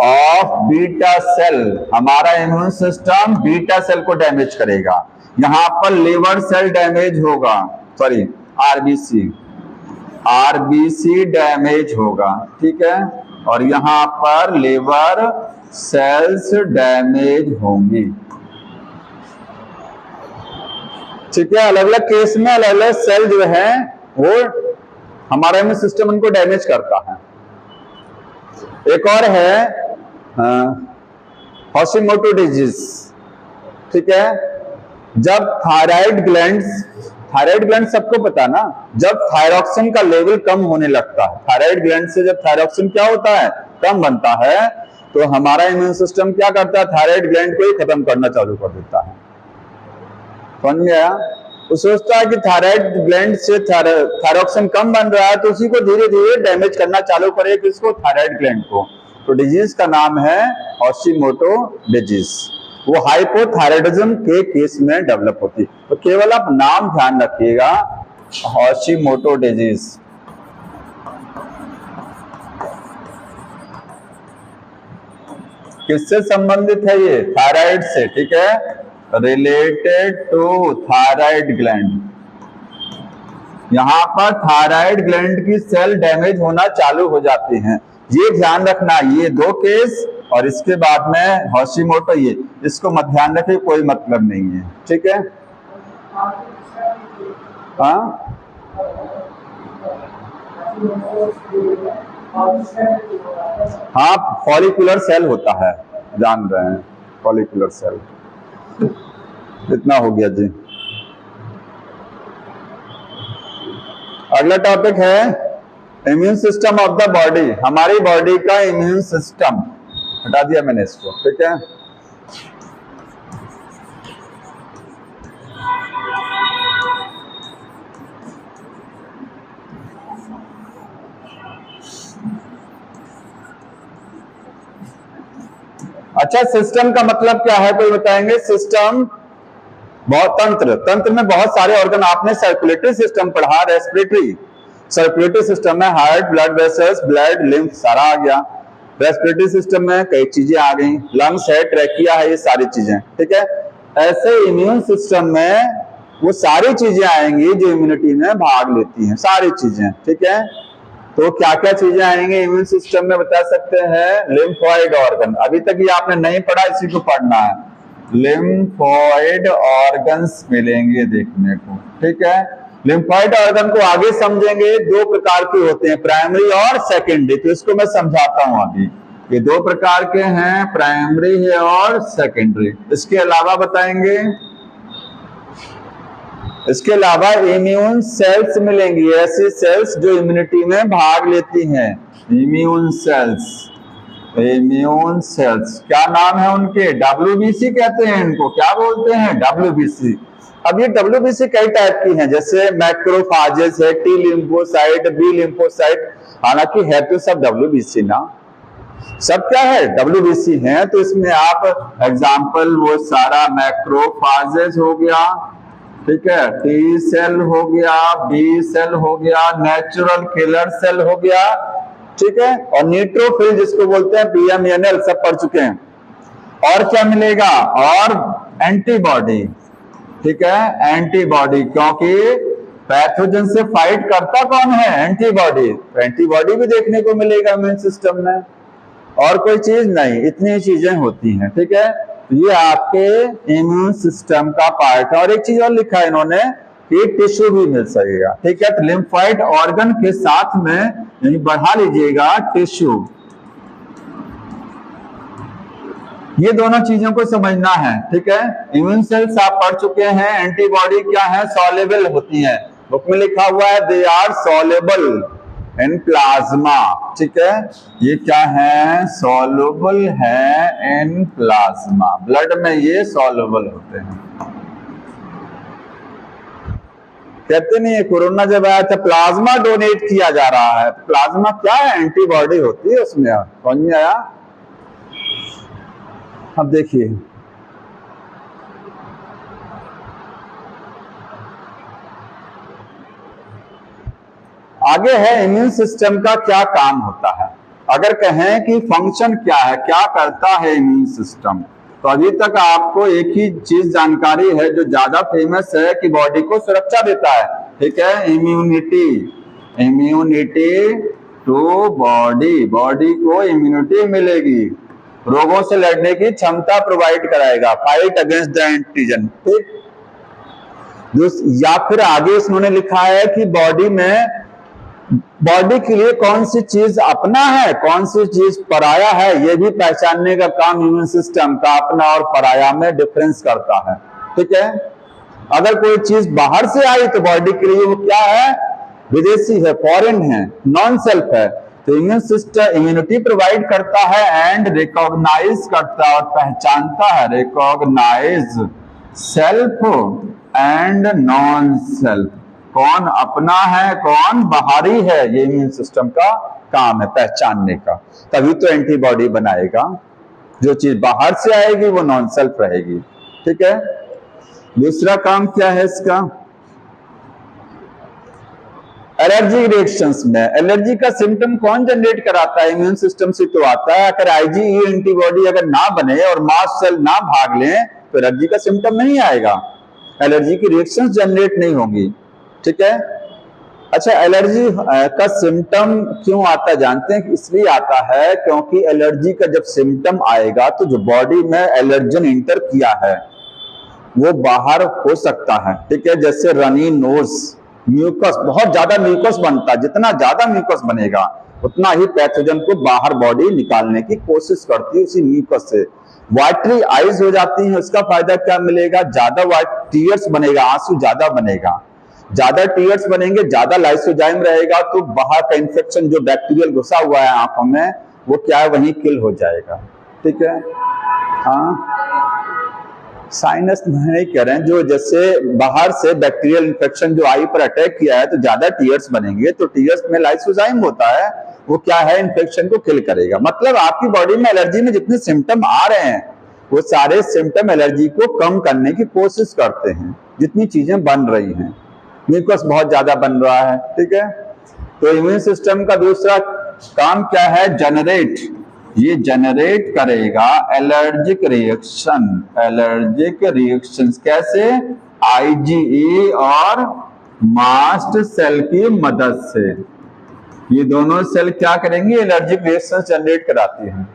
of beta cell. हमारा इम्यून सिस्टम बीटा सेल को डैमेज करेगा। यहां पर लिवर सेल डैमेज होगा, सॉरी आरबीसी डैमेज होगा। ठीक है। और यहां पर लिवर सेल्स डैमेज होंगी। ठीक है। अलग अलग केस में अलग अलग सेल जो है वो हमारा इम्यून सिस्टम उनको डैमेज करता है। एक और है हॉशिमोटो डिजीज। ठीक है। जब थायराइड ग्लैंड सबको पता ना, जब थायरॉक्सिन का लेवल कम होने लगता है, थायराइड ग्लैंड से जब थायरॉक्सिन क्या होता है, कम बनता है, तो हमारा इम्यून सिस्टम क्या करता है, थायराइड ग्लैंड को ही खत्म करना चालू कर देता है। समझ में आया? वो सोचता है कि थायराइड ग्लैंड से थायरॉक्सिन कम बन रहा है, तो उसी को धीरे धीरे डैमेज करना चालू करे, किसको, थायराइड ग्लैंड को। तो डिजीज का नाम है हॉशिमोटो डिजीज। वो हाइपोथायराइडिज्म के केस में डेवलप होती है। तो केवल आप नाम ध्यान रखिएगा, हॉशिमोटो डिजीज। किससे संबंधित है ये, थायराइड से। ठीक है, रिलेटेड टू थायराइड ग्लैंड। यहां पर थायराइड ग्लैंड की सेल डैमेज होना चालू हो जाती हैं, ये ध्यान रखना। ये दो केस और इसके बाद में हॉशिमोटो, ये इसको मत ध्यान रखिए, कोई मतलब नहीं है। ठीक है। हाँ, फॉलिकुलर सेल होता है, जान रहे हैं, फॉलिकुलर सेल। इतना हो गया जी। अगला टॉपिक है immune system of the body. हमारी बॉडी का इम्यून सिस्टम, हटा दिया मैंने इसको। ठीक है। अच्छा, सिस्टम का मतलब क्या है, कोई बताएंगे? सिस्टम बहुत, तंत्र में बहुत सारे ऑर्गन। आपने सर्कुलेटरी सिस्टम पढ़ा, रेस्पिरेटरी, सर्कुलेटरी सिस्टम में heart, blood vessels, blood, lymph सारा आ गया। रेस्पिरेटरी सिस्टम में कई चीजें आ गई, लंग्स है, ट्रैकिया है, ये सारी चीजें। ठीक है। ऐसे इम्यून सिस्टम में वो सारी चीजें आएंगी जो इम्यूनिटी में भाग लेती हैं, सारी चीजें। ठीक है। तो क्या क्या चीजें आएंगी इम्यून सिस्टम में, बता सकते हैं? लिम्फोइड ऑर्गन, अभी तक ये आपने नहीं पढ़ा, इसी को पढ़ना है। लिम्फोइड ऑर्गन्स मिलेंगे देखने को। ठीक है। लिम्फोइड ऑर्गन को आगे समझेंगे, दो प्रकार के होते हैं, प्राइमरी और सेकेंडरी। तो इसको मैं समझाता हूं अभी। ये दो प्रकार के हैं, प्राइमरी है और सेकेंडरी। इसके अलावा बताएंगे, इसके अलावा इम्यून सेल्स मिलेंगी, ऐसी सेल्स जो इम्यूनिटी में भाग लेती हैं। इम्यून सेल्स, इम्यून सेल्स क्या नाम है उनके? WBC कहते हैं इनको। क्या बोलते हैं? WBC। अब ये WBC कई टाइप की हैं, जैसे मैक्रोफाजेस है, टी लिम्फोसाइट, बी लिम्फोसाइट। हालांकि है तो सब WBC ना, सब क्या है WBC है। तो इसमें आप एग्जाम्पल वो सारा मैक्रोफाजेज हो गया, ठीक है, T सेल हो गया, B सेल हो गया, नेचुरल किलर सेल हो गया, ठीक है, और न्यूट्रोफिल जिसको बोलते हैं PMNL सब पढ़ चुके हैं। और क्या मिलेगा, और एंटीबॉडी, ठीक है, एंटीबॉडी, क्योंकि पैथोजन से फाइट करता कौन है, एंटीबॉडी। तो एंटीबॉडी भी देखने को मिलेगा इम्यून सिस्टम में, और कोई चीज नहीं, इतनी चीजें होती हैं, ठीक है। ये आपके इम्यून सिस्टम का पार्ट है। और एक चीज और लिखा है इन्होंने कि टिश्यू भी मिल सकेगा, ठीक है। तो लिम्फोइड ऑर्गन के साथ में यानी बढ़ा लीजिएगा टिश्यू। ये दोनों चीजों को समझना है, ठीक है। इम्यून सेल्स आप पढ़ चुके हैं, एंटीबॉडी क्या है, सॉल्युबल होती है, बुक में लिखा हुआ है they are soluble in plasma, ठीक है। ये क्या है, सॉल्युबल है इन प्लाज्मा, ब्लड में ये सॉल्युबल होते हैं। कहते नहीं है कोरोना जब आया था प्लाज्मा डोनेट किया जा रहा है, प्लाज्मा क्या है, एंटीबॉडी होती है उसमें, समझ में आया। अब देखिए आगे है इम्यून सिस्टम का क्या काम होता है। अगर कहें कि फंक्शन क्या है, क्या करता है इम्यून सिस्टम, तो अभी तक आपको एक ही चीज जानकारी है जो ज्यादा फेमस है कि बॉडी को सुरक्षा देता है, ठीक है, immunity. Immunity to body, body को इम्यूनिटी मिलेगी, रोगों से लड़ने की क्षमता प्रोवाइड कराएगा, फाइट अगेंस्ट द एंटीजन, ठीक। या फिर आगे इन्होंने लिखा है कि बॉडी में, बॉडी के लिए कौन सी चीज अपना है, कौन सी चीज पराया है, ये भी पहचानने का काम इम्यून सिस्टम का अपना और पराया में डिफरेंस करता है, ठीक है। अगर कोई चीज बाहर से आई तो बॉडी के लिए वो क्या है, विदेशी है, फॉरेन है, नॉन सेल्फ है। तो इम्यून सिस्टम इम्यूनिटी प्रोवाइड करता है एंड रिकॉग्नाइज करता है और पहचानता है, recognise self and non self, कौन अपना है कौन बाहरी है, ये इम्यून सिस्टम का काम है पहचानने का। तभी तो एंटीबॉडी बनाएगा, जो चीज बाहर से आएगी वो नॉन सेल्फ रहेगी, ठीक है। दूसरा काम क्या है इसका, एलर्जी रिएक्शंस में एलर्जी का सिम्टम कौन जनरेट कराता है, इम्यून सिस्टम से तो आता है। अगर IgE एंटीबॉडी अगर ना बने और मास्ट सेल ना भाग लें तो एलर्जी का सिम्टम नहीं आएगा, एलर्जी की रिएक्शंस जनरेट नहीं होंगी, ठीक है। अच्छा, एलर्जी का सिम्टम क्यों आता है जानते हैं, इसलिए आता है क्योंकि एलर्जी का जब सिम्टम आएगा तो जो बॉडी में एलर्जन इंटर किया है वो बाहर हो सकता है, ठीक है। जैसे रनी नोज, म्यूकस, बहुत ज्यादा म्यूकस बनता है, जितना ज्यादा म्यूकस बनेगा उतना ही पैथोजन को बाहर बॉडी निकालने की कोशिश करती है उसी म्यूकस से। वाटरी आईज हो जाती है, उसका फायदा क्या मिलेगा, ज्यादा टीयर्स बनेगा, आंसू ज्यादा बनेगा, ज्यादा टीयर्स बनेंगे, ज्यादा लाइसोजाइम रहेगा, तो बाहर का इंफेक्शन जो बैक्टीरियल घुसा हुआ है आंखों में वो क्या है, वहीं किल हो जाएगा, ठीक है। हाँ, साइनस नहीं कह रहे हैं, जो जैसे बाहर से बैक्टीरियल इंफेक्शन जो आई पर अटैक किया है तो ज्यादा टीयर्स बनेंगे, तो टीयर्स में लाइसोजाइम होता है, वो क्या है, इन्फेक्शन को किल करेगा। मतलब आपकी बॉडी में एलर्जी में जितने सिम्टम आ रहे हैं वो सारे सिम्टम एलर्जी को कम करने की कोशिश करते हैं, जितनी चीजें बन रही हैं, म्यूकस बहुत ज्यादा बन रहा है, ठीक है। तो इम्यून सिस्टम का दूसरा काम क्या है, जनरेट, ये जनरेट करेगा एलर्जिक रिएक्शन, एलर्जिक रिएक्शन कैसे, IgE और मास्ट सेल की मदद से, ये दोनों सेल क्या करेंगे, एलर्जिक रिएक्शन जनरेट कराती हैं।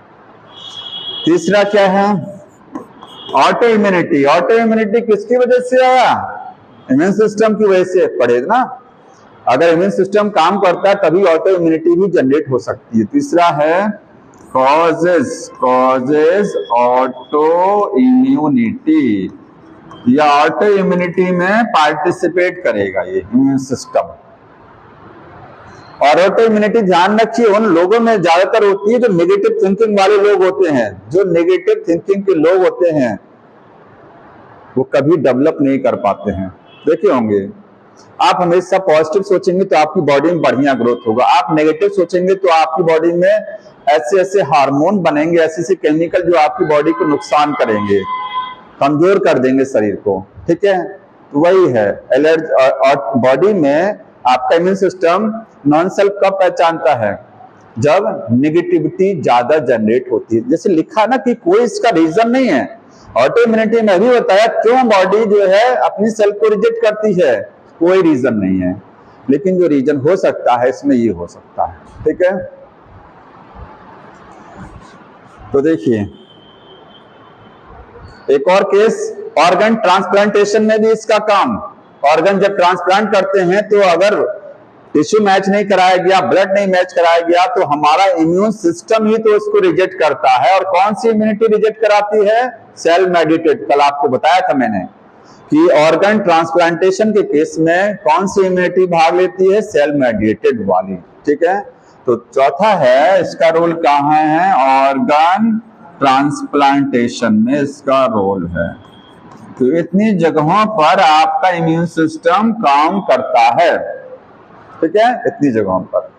तीसरा क्या है, ऑटो इम्यूनिटी। ऑटो इम्यूनिटी किसकी वजह से आया, इम्यून सिस्टम की वजह से, पढ़े ना, अगर इम्यून सिस्टम काम करता है तभी ऑटो इम्यूनिटी भी जनरेट हो सकती है। तीसरा है कॉजेस, कॉजेस ऑटो इम्यूनिटी, या ऑटो इम्यूनिटी में पार्टिसिपेट करेगा ये इम्यून सिस्टम। और ऑटो इम्यूनिटी ध्यान रखिए उन लोगों में ज्यादातर होती है जो नेगेटिव थिंकिंग वाले लोग होते हैं, जो नेगेटिव थिंकिंग के लोग होते हैं वो कभी डेवलप नहीं कर पाते हैं, देखे होंगे आप हमेशा पॉजिटिव सोचेंगे तो आपकी बॉडी में बढ़िया ग्रोथ होगा, आप नेगेटिव सोचेंगे तो आपकी बॉडी में ऐसे ऐसे हार्मोन बनेंगे, ऐसे ऐसे केमिकल जो आपकी बॉडी को नुकसान करेंगे, कमजोर कर देंगे शरीर को। ठीक है, तो वही है एलर्जी। और बॉडी में आपका इम्यून सिस्टम नॉन सेल्फ कब पहचानता है, जब नेगेटिविटी ज्यादा जनरेट होती है। जैसे लिखा ना कि कोई इसका रीजन नहीं है, ऑटो इम्यूनिटी में भी बताया क्यों बॉडी जो है अपनी सेल्फ को रिजेक्ट करती है, कोई रीजन नहीं है, लेकिन जो रीजन हो सकता है इसमें ये हो सकता है। ठीक है, तो देखिए एक और केस, ऑर्गन ट्रांसप्लांटेशन में भी इसका काम। ऑर्गन जब ट्रांसप्लांट करते हैं तो अगर टिश्यू मैच नहीं कराया गया, ब्लड नहीं मैच कराया गया, तो हमारा इम्यून सिस्टम ही तो उसको रिजेक्ट करता है। और कौन सी इम्यूनिटी रिजेक्ट कराती है, सेल मेडिएटेड। कल आपको बताया था मैंने कि ऑर्गन ट्रांसप्लांटेशन के केस में कौन सी इम्यूनिटी भाग लेती है, सेल मेडिएटेड वाली। ठीक है, तो चौथा है इसका रोल कहाँ है, ऑर्गन ट्रांसप्लांटेशन में इसका रोल है। तो इतनी जगहों पर आपका इम्यून सिस्टम काम करता है। ठीक है, इतनी जगहों पर।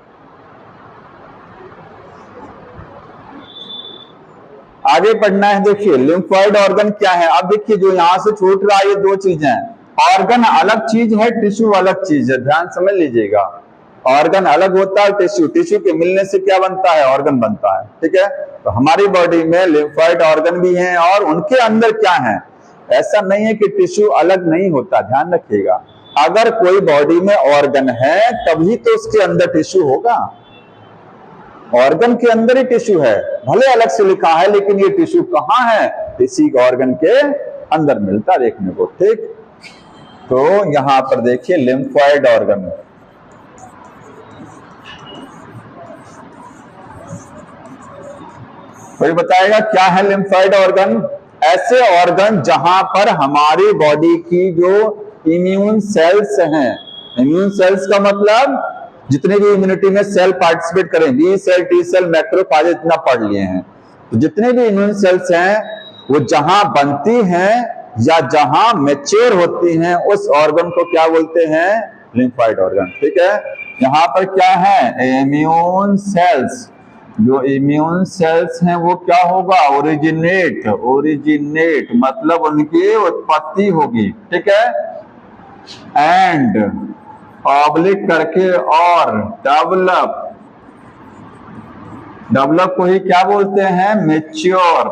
आगे पढ़ना है, देखिए लिम्फोइड ऑर्गन क्या है। अब देखिए जो यहां से छूट रहा है ये दो चीजें हैं। ऑर्गन अलग चीज है, टिश्यू अलग चीज है, ध्यान समझ लीजिएगा। ऑर्गन अलग होता है, टिश्यू, टिश्यू के मिलने से क्या बनता है, ऑर्गन बनता है। ठीक है, तो हमारी बॉडी में लिम्फोइड ऑर्गन भी हैं और उनके अंदर क्या है, ऐसा नहीं है कि टिश्यू अलग नहीं होता, ध्यान रखिएगा। अगर कोई बॉडी में ऑर्गन है तभी तो उसके अंदर टिश्यू होगा, ऑर्गन के अंदर ही टिश्यू है, भले अलग से लिखा है लेकिन ये टिश्यू कहाँ है, इसी ऑर्गन के अंदर मिलता देखने को। ठीक, तो यहां पर देखिए लिम्फोइड ऑर्गन, कोई बताएगा क्या है लिम्फोइड ऑर्गन। ऐसे ऑर्गन जहां पर हमारी बॉडी की जो इम्यून सेल्स हैं, इम्यून सेल्स का मतलब जितने भी इम्यूनिटी में सेल पार्टिसिपेट करें, B cell, T cell, macrophage, इतना पढ़ लिए हैं, तो जितने भी इम्यून सेल्स हैं वो जहां बनती हैं या जहां मैच्योर होती हैं उस ऑर्गन को क्या बोलते हैं, लिम्फोइड ऑर्गन। ठीक है, यहां पर क्या है, इम्यून सेल्स। जो इम्यून सेल्स हैं वो क्या होगा, ओरिजिनेट, ओरिजिनेट मतलब उनकी उत्पत्ति होगी। ठीक है, एंड ऑब्लिक करके और डेवलप, डेवलप को ही क्या बोलते हैं, मैच्योर।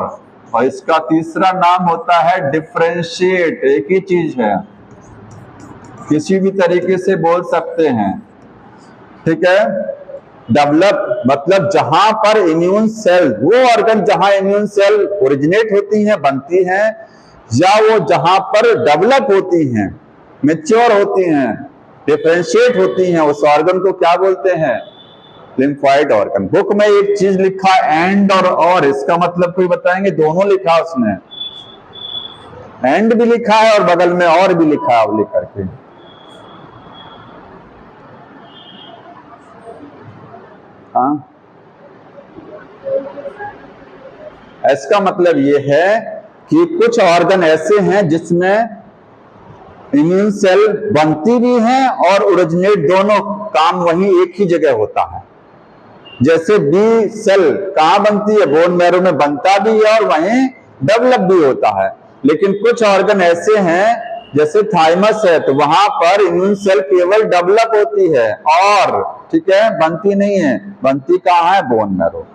और इसका तीसरा नाम होता है डिफरेंशिएट, एक ही चीज है, किसी भी तरीके से बोल सकते हैं। ठीक है, डेवलप मतलब जहां पर इम्यून सेल, वो ऑर्गन जहां इम्यून सेल ओरिजिनेट होती हैं, बनती हैं, या वो जहां पर डेवलप होती हैं, मैच्योर होती हैं, डिफरेंशिएट होती हैं, उस ऑर्गन को क्या बोलते हैं, लिम्फोइड ऑर्गन। बुक में एक चीज लिखा एंड और इसका मतलब कोई बताएंगे, दोनों लिखा उसने, एंड भी लिखा है और बगल में और भी लिखा है लिख करके। हाँ, इसका मतलब यह है कि कुछ ऑर्गन ऐसे हैं जिसमें इम्यून सेल बनती भी हैं और ओरिजिनेट, दोनों काम वहीं एक ही जगह होता है। जैसे बी सेल कहां बनती है, बोन मैरो में बनता भी है और वहीं डेवलप भी होता है। लेकिन कुछ ऑर्गन ऐसे हैं जैसे थाइमस है, तो वहां पर इम्यून सेल केवल डेवलप होती है और ठीक है बनती नहीं है, बनती कहां है, बोन मैरो।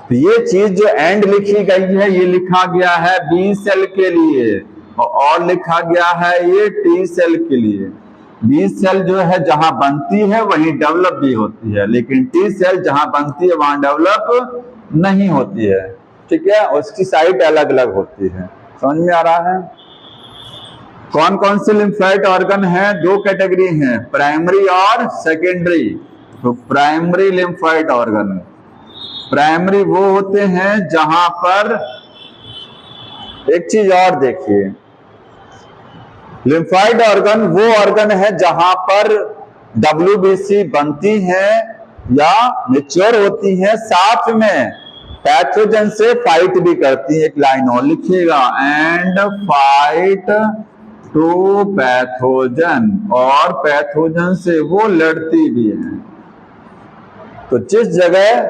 तो ये चीज जो एंड लिखी गई है, ये लिखा गया है बी सेल के लिए और लिखा गया है ये टी सेल के लिए। बी सेल जो है जहां बनती है वहीं डेवलप भी होती है, लेकिन टी सेल जहां बनती है वहां डेवलप नहीं होती है। ठीक है, उसकी साइट अलग अलग होती है। समझ में आ रहा है। कौन कौन से लिम्फोइड ऑर्गन हैं, दो कैटेगरी हैं, प्राइमरी और सेकेंडरी। तो प्राइमरी लिम्फोइड ऑर्गन, प्राइमरी वो होते हैं जहां पर, एक चीज और देखिए, लिम्फोइड ऑर्गन वो ऑर्गन है जहां पर WBC बनती है या मैच्योर होती है, साथ में पैथोजन से फाइट भी करती है। एक लाइन और लिखिएगा, एंड फाइट टू पैथोजन, और पैथोजन से वो लड़ती भी हैं। तो जिस जगह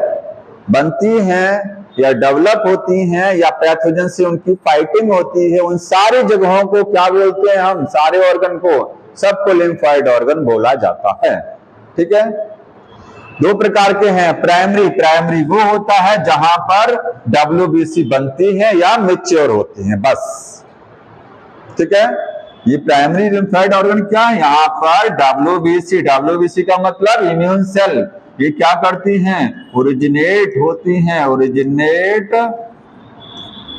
बनती हैं या डेवलप होती हैं या पैथोजन से उनकी फाइटिंग होती है, उन सारी जगहों को क्या बोलते हैं हम, सारे ऑर्गन को, सबको लिम्फोइड ऑर्गन बोला जाता है। ठीक है, दो प्रकार के हैं। प्राइमरी वो होता है जहां पर डब्ल्यूबीसी बनती है या मैच्योर होती है, बस। ठीक है, ये प्राइमरी लिम्फोइड ऑर्गन क्या है, यहाँ पर डब्ल्यूबीसी का मतलब इम्यून सेल, ये क्या करती हैं, ओरिजिनेट होती हैं, ओरिजिनेट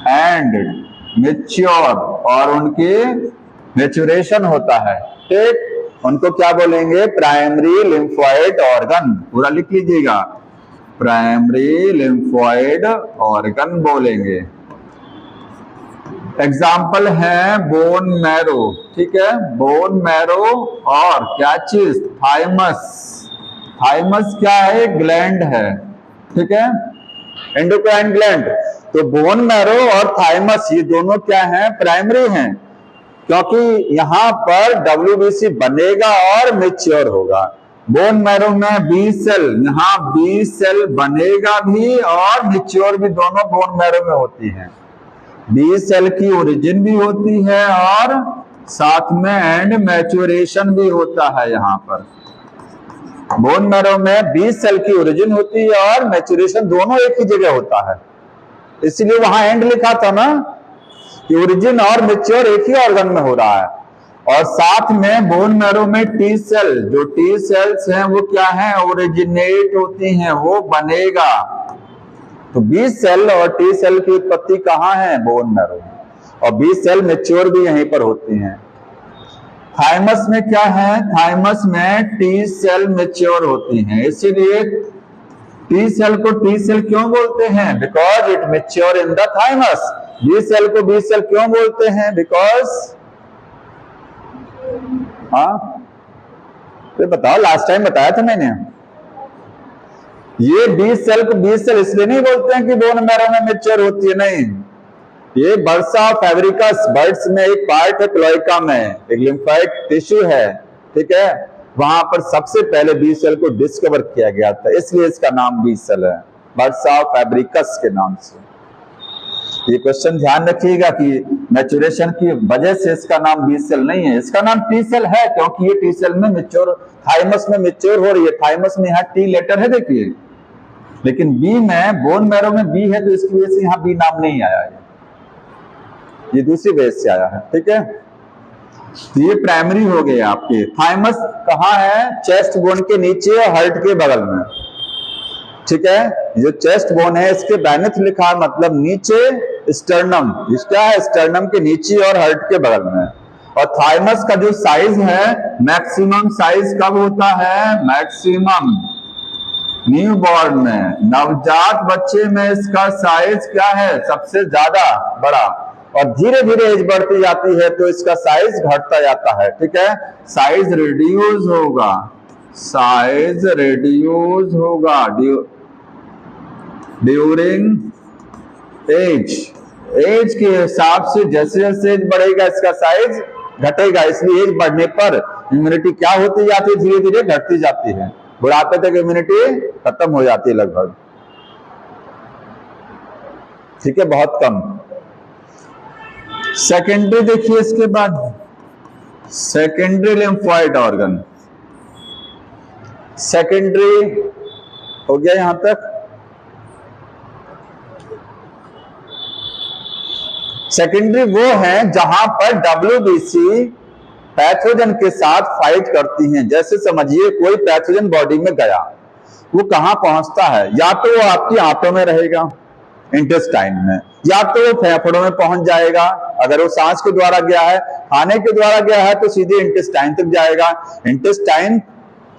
एंड मैच्योर, और उनके मैच्योरेशन होता है। ठीक, उनको क्या बोलेंगे, प्राइमरी लिम्फोइड ऑर्गन। पूरा लिख लीजिएगा, प्राइमरी लिम्फोइड ऑर्गन बोलेंगे। एग्जाम्पल है बोन मैरो। ठीक है, बोन मैरो और क्या चीज, थाइमस। थाइमस क्या है, ग्लैंड है। ठीक है, एंडोक्राइन ग्लैंड। तो बोन मैरो और थाइमस ये दोनों क्या है, प्राइमरी हैं, क्योंकि यहां पर डब्ल्यूबीसी बनेगा और मैच्योर होगा। बोन मैरो में बी सेल, यहां बी सेल बनेगा भी और मैच्योर भी, दोनों बोन मैरो में होती हैं। बी सेल की ओरिजिन भी होती है और साथ में एंड मैच्योरेशन भी होता है। यहाँ पर बोन मैरो में बी सेल की ओरिजिन होती है और मैच्योरेशन दोनों एक ही जगह होता है, इसलिए वहां एंड लिखा था ना कि ओरिजिन और मैच्योर एक ही ऑर्गन में हो रहा है। और साथ में बोन मैरो में टी सेल, जो टी सेल्स हैं वो क्या है, ओरिजिनेट होती हैं, वो बनेगा। तो बी सेल और टी सेल की उत्पत्ति कहाँ है, बोन मैरो, और बी सेल मैच्योर भी यहीं पर होती हैं। थाइमस में क्या है, थाइमस में टी सेल मैच्योर होती हैं, इसीलिए टी सेल को टी सेल क्यों बोलते हैं, because it mature in the thymus. B cell को बी सेल क्यों बोलते हैं, बिकॉज, हाँ तो बताओ, लास्ट टाइम बताया था मैंने, ये बी सेल को बी सेल इसलिए नहीं बोलते हैं कि बोन मैरो में मैच्योर होती है, नहीं, ये बर्सा फेब्रिकस बर्ड्स में एक पार्ट है, क्लोइका में एक लिम्फोइड टिश्यू है। ठीक है, वहां पर सबसे पहले बी सेल को डिस्कवर किया गया था, इसलिए इसका नाम बी सेल है, बर्सा फेब्रिकस के नाम से। ये क्वेश्चन ध्यान रखिएगा कि मैच्योरेशन की वजह से इसका नाम बी सेल नहीं है, इसका नाम टी सेल है, क्योंकि ये टी सेल में मैच्योर, थाइमस में मैच्योर हो रही है। थाइमस में यहाँ टी लेटर है देखिए, लेकिन बी में, बोन मैरो में बी है, तो इसकी वजह से यहाँ बी नाम नहीं आया है, ये दूसरी बेस से आया है। ठीक है, तो ये प्राइमरी हो गए आपके। थाइमस कहाँ है, चेस्ट बोन के नीचे और हार्ट के बगल में। ठीक है, जो चेस्ट बोन है इसके बैनथ लिखा है, मतलब नीचे, स्टर्नम, इसका है स्टर्नम के नीचे और हार्ट के बगल में। और थाइमस का जो साइज है, मैक्सिमम साइज कब होता है, मैक्सिमम न्यूबॉर्न में, नवजात बच्चे में इसका साइज क्या है, सबसे ज्यादा बड़ा, और धीरे धीरे एज बढ़ती जाती है तो इसका साइज घटता जाता है। ठीक है, साइज रिड्यूस होगा, साइज रिड्यूस होगा ड्यूरिंग एज, एज के हिसाब से जैसे जैसे एज बढ़ेगा इसका साइज घटेगा, इसलिए एज बढ़ने पर इम्यूनिटी क्या होती जाती है, धीरे धीरे घटती जाती है, बुढ़ापे तक इम्यूनिटी खत्म हो जाती है लगभग। ठीक है, बहुत कम। सेकेंडरी देखिए, इसके बाद सेकेंडरी लिम्फोइड ऑर्गन, सेकेंडरी हो गया यहां तक। सेकेंडरी वो है जहां पर डब्ल्यूबीसी पैथोजन के साथ फाइट करती हैं। जैसे समझिए कोई पैथोजन बॉडी में गया, वो कहां पहुंचता है, या तो वो आपकी आंतों में रहेगा, इंटेस्टाइन में, या तो वो फेफड़ों में पहुंच जाएगा, अगर वो सांस के द्वारा गया है, खाने के द्वारा गया है तो सीधे इंटेस्टाइन तक जाएगा, इंटेस्टाइन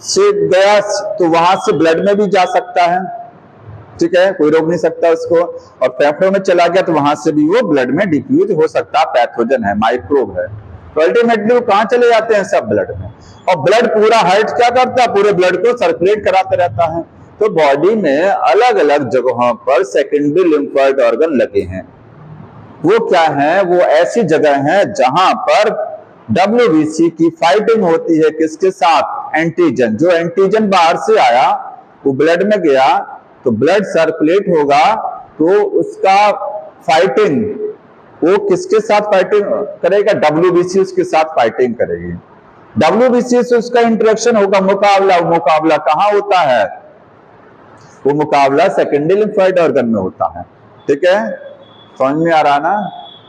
से गया तो वहां से ब्लड में भी जा सकता है। ठीक है, कोई रोक नहीं सकता उसको, और फेफड़ों में चला गया तो वहां से भी वो ब्लड में डिफ्यूज हो सकता, पैथोजन है, माइक्रोब है, तो अल्टीमेटली वो कहां चले जाते हैं, सब ब्लड में। और ब्लड पूरा हार्ट क्या करता है, पूरे ब्लड को सर्कुलेट कराते रहता है। तो बॉडी में अलग अलग जगहों पर सेकेंडरी लिम्फोइड ऑर्गन लगे हैं। वो क्या है, वो ऐसी जगह है जहां पर WBC की फाइटिंग होती है किसके साथ? एंटीजन। जो एंटीजन बाहर से आया वो ब्लड में गया तो ब्लड सर्कुलेट होगा, तो उसका फाइटिंग वो किसके साथ फाइटिंग करेगा? WBC उसके साथ फाइटिंग करेगी। WBC से उसका इंटरेक्शन होगा, मुकाबला। मुकाबला कहां होता है? वो मुकाबला सेकेंडरी लिम्फोइड ऑर्गन में होता है। ठीक है, समझ में आ रहा ना?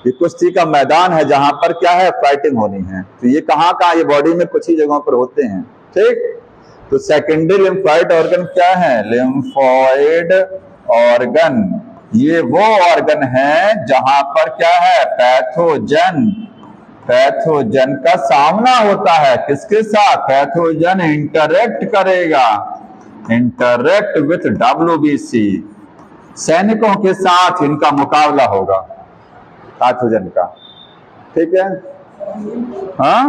ये कुश्ती का मैदान है जहां पर क्या है? फाइटिंग होनी है। तो ये कहां कहां? ये बॉडी में कुछ ही जगहों पर होते हैं। ठीक, तो सेकेंडरी लिम्फोइड ऑर्गन क्या है? लिम्फोइड ऑर्गन ये वो ऑर्गन है जहां पर क्या है? पैथोजन का सामना होता है। किसके साथ? पैथोजन इंटरेक्ट करेगा, इंटरेक्ट विथ WBC। सैनिकों के साथ इनका मुकाबला होगा पैथोजन का। ठीक है, हाँ,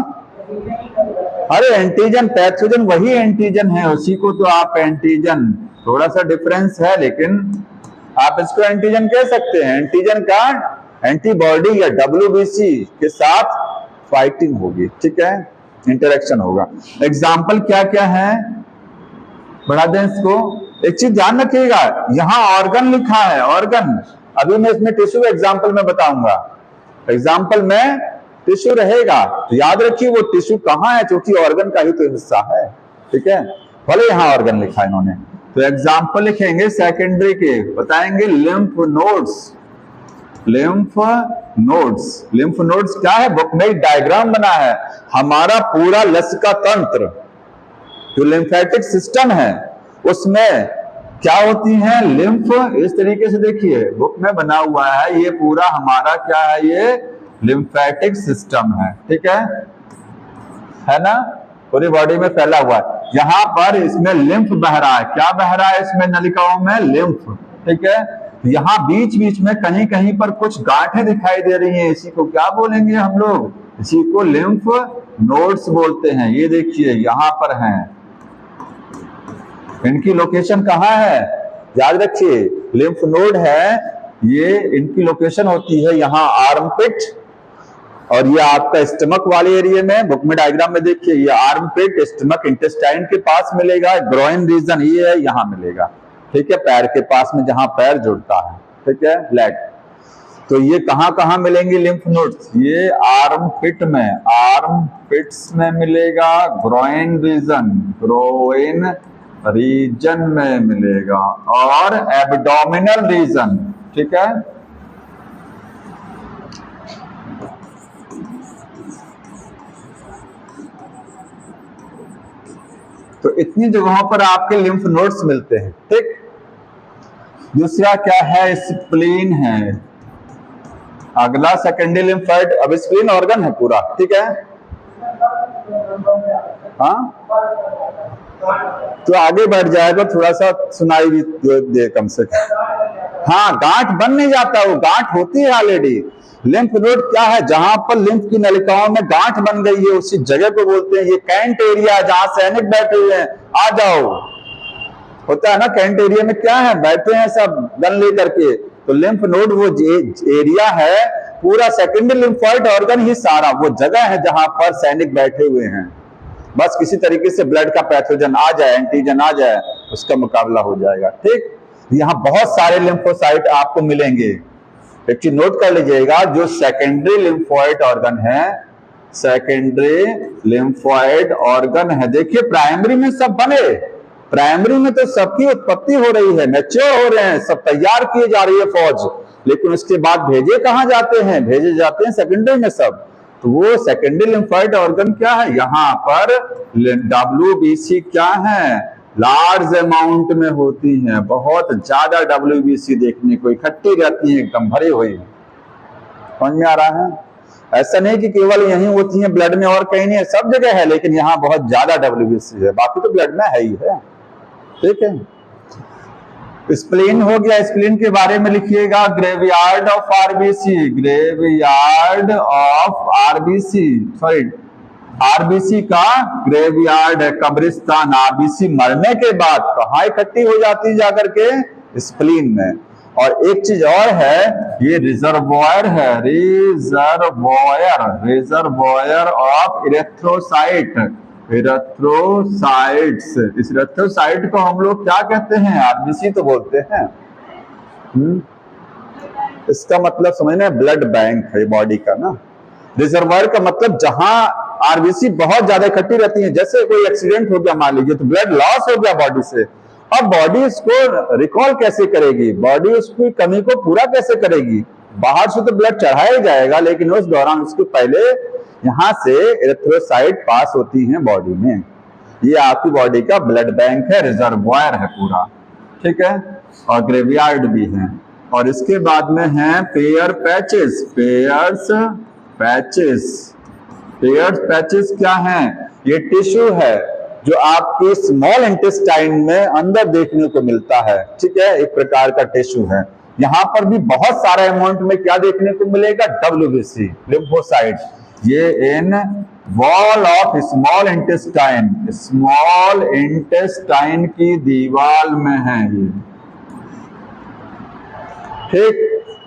अरे एंटीजन पैथोजन वही एंटीजन है, उसी को तो आप एंटीजन, थोड़ा सा डिफरेंस है लेकिन आप इसको एंटीजन कह सकते हैं। एंटीजन का एंटीबॉडी या WBC के साथ फाइटिंग होगी। ठीक है, इंटरेक्शन होगा। एग्जाम्पल क्या क्या है, बढ़ा दें इसको। एक चीज ध्यान रखिएगा, यहां ऑर्गन लिखा है, ऑर्गन। अभी मैं इसमें टिश्यू एग्जाम्पल में बताऊंगा। एग्जाम्पल में टिश्यू रहेगा तो याद रखिए वो टिश्यू कहां है, क्योंकि ऑर्गन का ही तो हिस्सा है। ठीक है, भले यहां ऑर्गन लिखा है इन्होंने। तो एग्जाम्पल लिखेंगे सेकेंडरी के, बताएंगे lymph nodes. Lymph nodes, lymph nodes क्या है? बुक में एक डायग्राम बना है। हमारा पूरा लसिका तंत्र जो लिम्फेटिक सिस्टम है उसमें क्या होती है? लिम्फ। इस तरीके से देखिए बुक में बना हुआ है, ये पूरा हमारा क्या है? ये लिम्फेटिक सिस्टम है। ठीक है ना? पूरी बॉडी में फैला हुआ है। यहां पर इसमें लिम्फ बह रहा है। क्या बह रहा है इसमें? नलिकाओं में लिम्फ। ठीक है, यहां बीच बीच में कहीं कहीं पर कुछ गांठें दिखाई दे रही हैं। इसी को क्या बोलेंगे हम लोग? इसी को लिम्फ नोड्स बोलते हैं। ये देखिए यहां पर हैं, इनकी लोकेशन कहां है? याद रखिए लिम्फ नोड है ये, इनकी लोकेशन होती है यहाँ आर्मपिट, और ये आपका स्टमक वाले एरिया में। बुक में डायग्राम में देखिए ये आर्मपिट, स्टमक, इंटेस्टाइन के पास मिलेगा। ग्रोइन रीजन ये है, यहाँ मिलेगा। ठीक है, पैर के पास में जहां पैर जुड़ता है। ठीक है, लेग। तो ये कहां कहां मिलेंगे लिम्फ नोड्स? ये आर्मपिट में, आर्मपिट्स में मिलेगा। ग्रोइन रीजन में मिलेगा, और एब्डोमिनल रीजन। ठीक है, तो इतनी जगहों पर आपके लिम्फ नोड्स मिलते हैं। ठीक, दूसरा क्या है? स्प्लीन है। अगला सेकेंडरी लिम्फोइड, अब स्प्लीन ऑर्गन है पूरा। ठीक है, हाँ, तो आगे बढ़ जाएगा, थोड़ा सा सुनाई भी दे कम से कम। हाँ, गांठ बन नहीं जाता, वो गांठ होती है ऑलरेडी। लिम्फ नोड क्या है? जहां पर लिम्फ की नलिकाओं में गांठ बन गई है उसी जगह को बोलते हैं। ये कैंट एरिया जहां सैनिक बैठे हुए हैं, आ जाओ, होता है ना कैंट एरिया में क्या है? बैठे हैं सब गन लेकर के। तो लिम्फ नोड वो एरिया है पूरा, सेकेंडरी लिम्फोइड ऑर्गन ही सारा वो जगह है जहां पर सैनिक बैठे हुए हैं। बस किसी तरीके से ब्लड का पैथोजन आ जाए, एंटीजन आ जाए, उसका मुकाबला हो जाएगा। ठीक, यहाँ बहुत सारे लिम्फोसाइट आपको मिलेंगे। एक चीज नोट कर लीजिएगा, जो सेकेंडरी लिम्फोइड ऑर्गन है, सेकेंडरी लिम्फोइड ऑर्गन है, देखिए प्राइमरी में सब बने, प्राइमरी में तो सबकी उत्पत्ति हो रही है, मैच्योर हो रहे हैं, सब तैयार किए जा रही है फौज, लेकिन उसके बाद भेजे कहां जाते हैं? भेजे जाते हैं सेकेंडरी में सब। तो वो सेकेंडरी लिम्फोइड ऑर्गन क्या है? यहाँ पर WBC क्या है? लार्ज अमाउंट में होती हैं, बहुत ज्यादा WBC देखने को इकट्ठी रहती है, एकदम भरी हुई। समझ में आ रहा है? ऐसा नहीं कि केवल यहीं होती है ब्लड में और कहीं नहीं है, सब जगह है, लेकिन यहाँ बहुत ज्यादा WBC है, बाकी तो ब्लड में है ही है। ठीक है, स्प्लीन हो गया। स्प्लीन के बारे में लिखिएगा, graveyard of RBC, graveyard of RBC, sorry RBC का ग्रेवयार्ड है, कब्रिस्तान। RBC मरने के बाद कहाँ इकट्ठी हो जाती है? जाकर के स्प्लीन में। और एक चीज और है, ये रिजर्वॉयर है, रिजर्वॉयर ऑफ इरेथ्रोसाइट, इरेथ्रोसाइट्स। इस इरेथ्रोसाइट को हम लोग क्या कहते हैं? आरबीसी तो बोलते हैं। इसका मतलब समझना, ब्लड बैंक है बॉडी का ना। रिजर्वॉयर का मतलब जहां आरबीसी बहुत ज्यादा इकट्ठी रहती है, जैसे कोई एक्सीडेंट हो गया मान लीजिए, तो ब्लड लॉस हो गया बॉडी से, अब बॉडी इसको रिकॉल कैसे करेगी? बॉडी उसकी कमी को पूरा कैसे करेगी? बाहर से तो ब्लड चढ़ाया जाएगा, लेकिन उस दौरान उसके पहले यहां से इरेथ्रोसाइट पास होती हैं बॉडी में। ये आपकी बॉडी का ब्लड बैंक है, रिजर्वॉयर है पूरा, ठीक है। और ग्रेवयार्ड भी है। और इसके बाद में है पेयर पैचेस, पेयर्स पैचेस क्या हैं? ये टिश्यू है जो आपके स्मॉल इंटेस्टाइन में अंदर देखने को मिलता है, ठीक है, एक प्रकार का टिश्यू है। यहां पर भी बहुत सारे अमाउंट में क्या देखने को मिलेगा? WBC, lymphocyte. ये in wall of small intestine की दीवार में है ये, ठीक।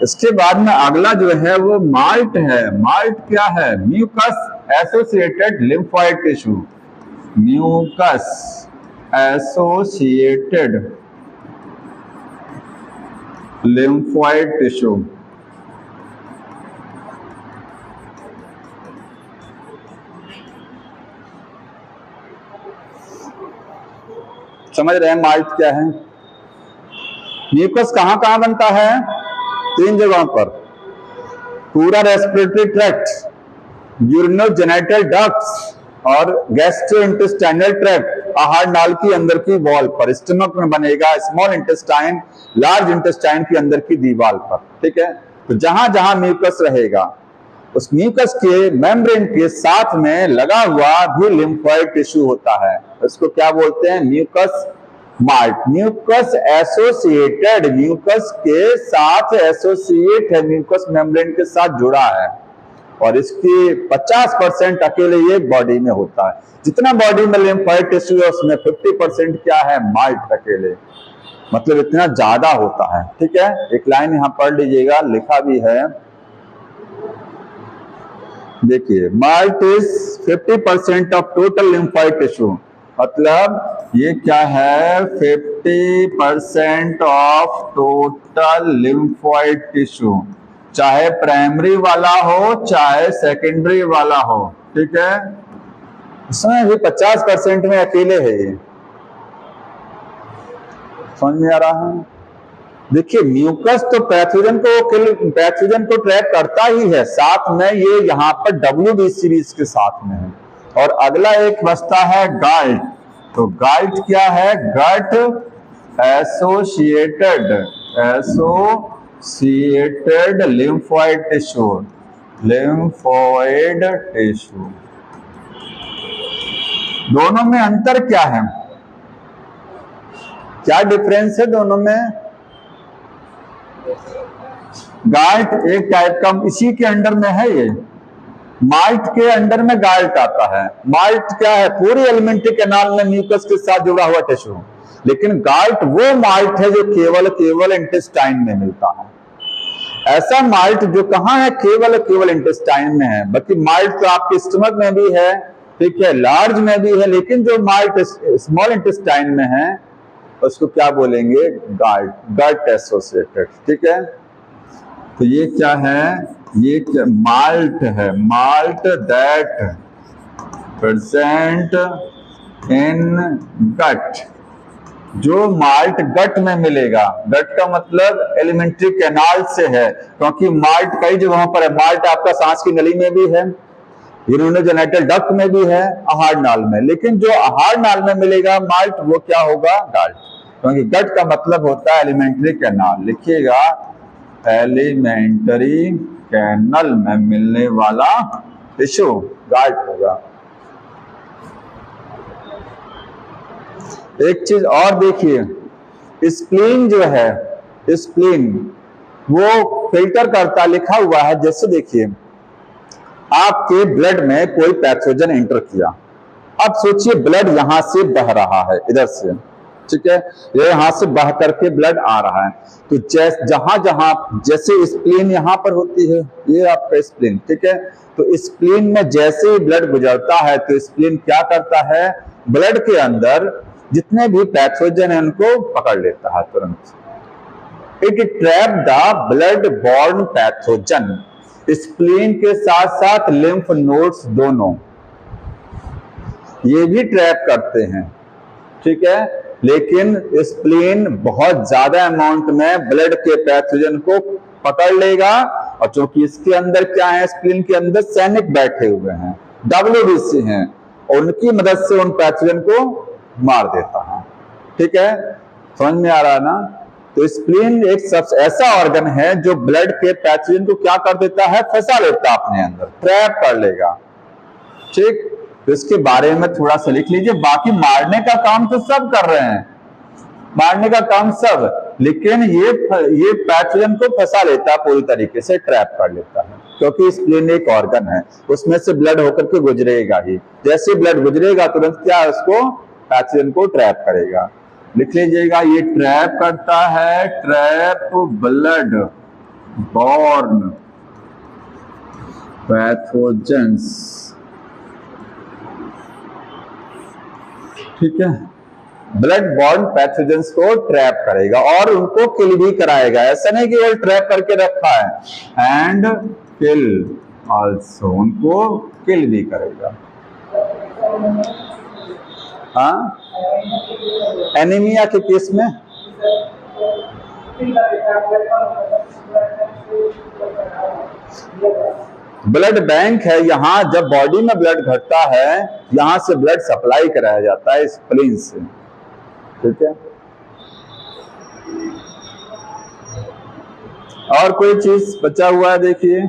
इसके बाद में अगला जो है वो माल्ट है। माल्ट क्या है? Mucus associated lymphoid tissue, mucus associated lymphoid tissue. समझ रहे हैं माल्ट क्या है? म्यूकस कहां कहां बनता है? 3 जगहों पर, पूरा रेस्पिरेटरी ट्रैक्ट, यूरिनोजेनिटल डक्ट्स और गैस्ट्रोइंटेस्टाइनल ट्रैक्ट, आहार नाल की अंदर की वॉल पर, स्टमक में बनेगा, स्मॉल इंटेस्टाइन, लार्ज इंटेस्टाइन की अंदर की दीवार पर, ठीक है। तो जहां जहां म्यूकस रहेगा, उस म्यूकस के मेम्ब्रेन के साथ में लगा हुआ भी लिम्फोइड टिश्यू होता है। इसको क्या बोलते हैं? Mucus MALT. Mucus associated, mucus के साथ एसोसिएट है, म्यूकस मेम्ब्रेन के साथ जुड़ा है। और इसकी 50% अकेले ये बॉडी में होता है। जितना बॉडी में लिम्फोइड टिश्यू है उसमें 50% क्या है? माल्ट अकेले, मतलब इतना ज्यादा होता है, ठीक है। एक लाइन यहां पढ़ लीजिएगा, लिखा भी है, देखिए, malt is 50% of total lymphoid tissue, मतलब ये क्या है? 50% ऑफ टोटल लिम्फोइड टिश्यू, चाहे प्राइमरी वाला हो चाहे सेकेंडरी वाला हो, ठीक है। इसमें भी 50% में अकेले है ये, समझ में आ रहा है? देखिए, म्यूकस तो पैथोजन को ट्रैक करता ही है, साथ में ये यहाँ पर WBC भी इसके साथ में है। और अगला एक बचता है गाल्ट। तो गाल्ट क्या है? Gut associated lymphoid tissue, lymphoid tissue. दोनों में अंतर क्या है? क्या डिफरेंस है दोनों में? गाल्ट एक टाइप का इसी के अंडर में है, ये माल्ट के अंडर में गाल्ट आता है। माल्ट क्या है? पूरी एलिमेंट्री कैनाल में म्यूकस के साथ जुड़ा हुआ टिश्यू, लेकिन गाल्ट वो माल्ट है जो केवल इंटेस्टाइन में मिलता है। ऐसा माल्ट जो कहां है? केवल इंटेस्टाइन में है। बाकी माल्ट तो आपके स्टमक में भी है, ठीक है, लार्ज में भी है, लेकिन जो माल्ट स्मॉल इंटेस्टाइन में है उसको क्या बोलेंगे? गाल्ट, गट एसोसिएटेड, ठीक है। तो ये क्या है? ये क्या? माल्ट है, माल्ट दैट प्रेजेंट इन गट, जो माल्ट गट में मिलेगा। गट का मतलब एलिमेंट्री कैनाल से है, क्योंकि माल्ट कई जगहों पर है। माल्ट आपका सांस की नली में भी है, यूरिनोजेनिटल डक्ट में भी है, आहार नाल में, लेकिन जो आहार नाल में मिलेगा माल्ट वो क्या होगा? गाल्ट, क्योंकि गट का मतलब होता है एलिमेंट्री कैनाल। लिखिएगा, एलिमेंट्री कैनल में मिलने वाला टिश्यू गाल्ट होगा। एक चीज और देखिए, स्प्लीन जो है, स्प्लीन वो फिल्टर करता, लिखा हुआ है। जैसे देखिए, आपके ब्लड में कोई पैथोजन एंटर किया, अब सोचिए ब्लड यहां से बह रहा है, इधर से, ठीक है, ये यहाँ से बह करके ब्लड आ रहा है। तो जहां जहां जैसे स्प्लीन यहाँ पर होती है, ये आपका स्प्लीन, ठीक है, तो स्प्लीन में जैसे ही ब्लड गुजरता है तो स्प्लीन क्या करता है, ब्लड के अंदर जितने भी पैथोजन है उनको पकड़ लेता है तुरंत। It trap the blood born pathogen, spleen के साथ साथ लिम्फ नोड्स दोनों ये भी ट्रैप करते हैं, ठीक है। लेकिन स्प्लीन बहुत ज्यादा अमाउंट में ब्लड के पैथोजन को पकड़ लेगा, और चूंकि इसके अंदर क्या है, स्प्लीन के अंदर सैनिक बैठे हुए हैं, डब्ल्यूबीसी हैं, और उनकी मदद से उन पैथोजन को मार देता है, ठीक है। समझ में आ रहा है ना। तो स्प्लीन एक सबसे ऐसा ऑर्गन है जो ब्लड के पैथोजन को क्या कर देता है, फंसा लेता है अपने अंदर, ट्रैप कर लेगा, ठीक। तो इसके बारे में थोड़ा सा लिख लीजिए। बाकी मारने का काम तो सब कर रहे हैं, मारने का काम सब, लेकिन ये पैथोजन को फंसा लेता है, पूरी तरीके से ट्रैप कर लेता है, क्योंकि स्प्लीन एक ऑर्गन है, उसमें से ब्लड होकर के गुजरेगा ही, जैसे ब्लड गुजरेगा तुरंत क्या है, उसको पैथोजन को ट्रैप करेगा। लिख लीजिएगा, ये ट्रैप करता है, ट्रैप ब्लड बॉर्न पैथोजेंस, ठीक है, ब्लड बॉर्न पैथोजेंस को ट्रैप करेगा और उनको किल भी कराएगा। ऐसा नहीं कि ये ट्रैप करके रखा है, एंड किल आल्सो, उनको किल भी करेगा। हाँ, एनीमिया के केस में ब्लड बैंक है, यहाँ जब बॉडी में ब्लड घटता है, यहाँ से ब्लड सप्लाई कराया जाता है स्प्लीन से, ठीक है। और कोई चीज बचा हुआ है, देखिए,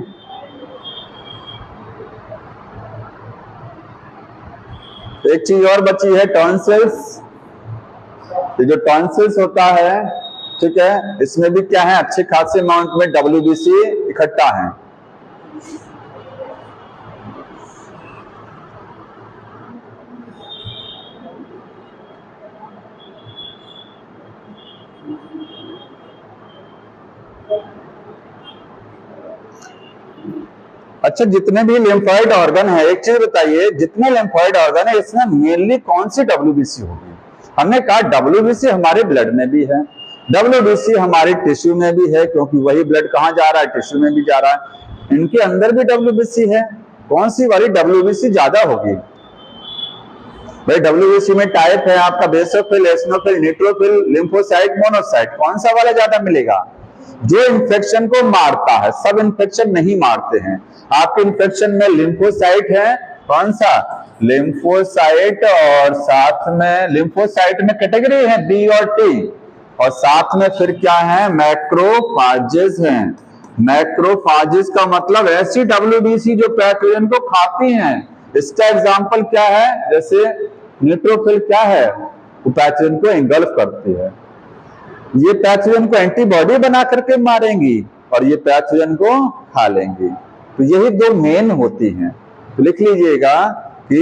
एक चीज और बची है, टॉन्सिल्स। ये जो टॉन्सिल्स होता है, ठीक है, इसमें भी क्या है, अच्छे खासे अमाउंट में डब्ल्यूबीसी इकट्ठा है। अच्छा, जितने भी लिम्फोइड ऑर्गन है, एक चीज बताइए, जितने लिम्फोइड ऑर्गन है इसमें मेनली कौन सी डब्ल्यूबीसी होगी? हमने कहा डब्ल्यूबीसी हमारे ब्लड में भी है, डब्ल्यूबीसी हमारे टिश्यू में भी है, क्योंकि वही ब्लड कहां जा रहा है, टिश्यू में भी जा रहा है। इनके अंदर भी डब्ल्यूबीसी है, कौन सी वाली डब्ल्यूबीसी ज्यादा होगी? भाई डब्ल्यूबीसी में टाइप है आपका basophil, eosinophil, neutrophil, lymphocyte, monocyte, कौन सा वाला ज्यादा मिलेगा? जो इन्फेक्शन को मारता है, सब इन्फेक्शन नहीं मारते हैं। आपके इन्फेक्शन में लिम्फोसाइट है, कौन सा? लिम्फोसाइट, और साथ में लिम्फोसाइट में कैटेगरी है बी और टी, और साथ में फिर क्या है, मैक्रोफाजेस हैं। मैक्रोफाजेस का मतलब ऐसी डब्ल्यूबीसी जो पैथोजन को खाती हैं। इसका एग्जांपल क्या है? जैसे न्यूट्रोफिल क्या है, वो पैथोजन को एंगल्फ करती है। ये पैथोजन को एंटीबॉडी बना करके मारेंगी और ये पैथोजन को खा लेंगी। तो यही दो मेन होती हैं। तो लिख लीजिएगा कि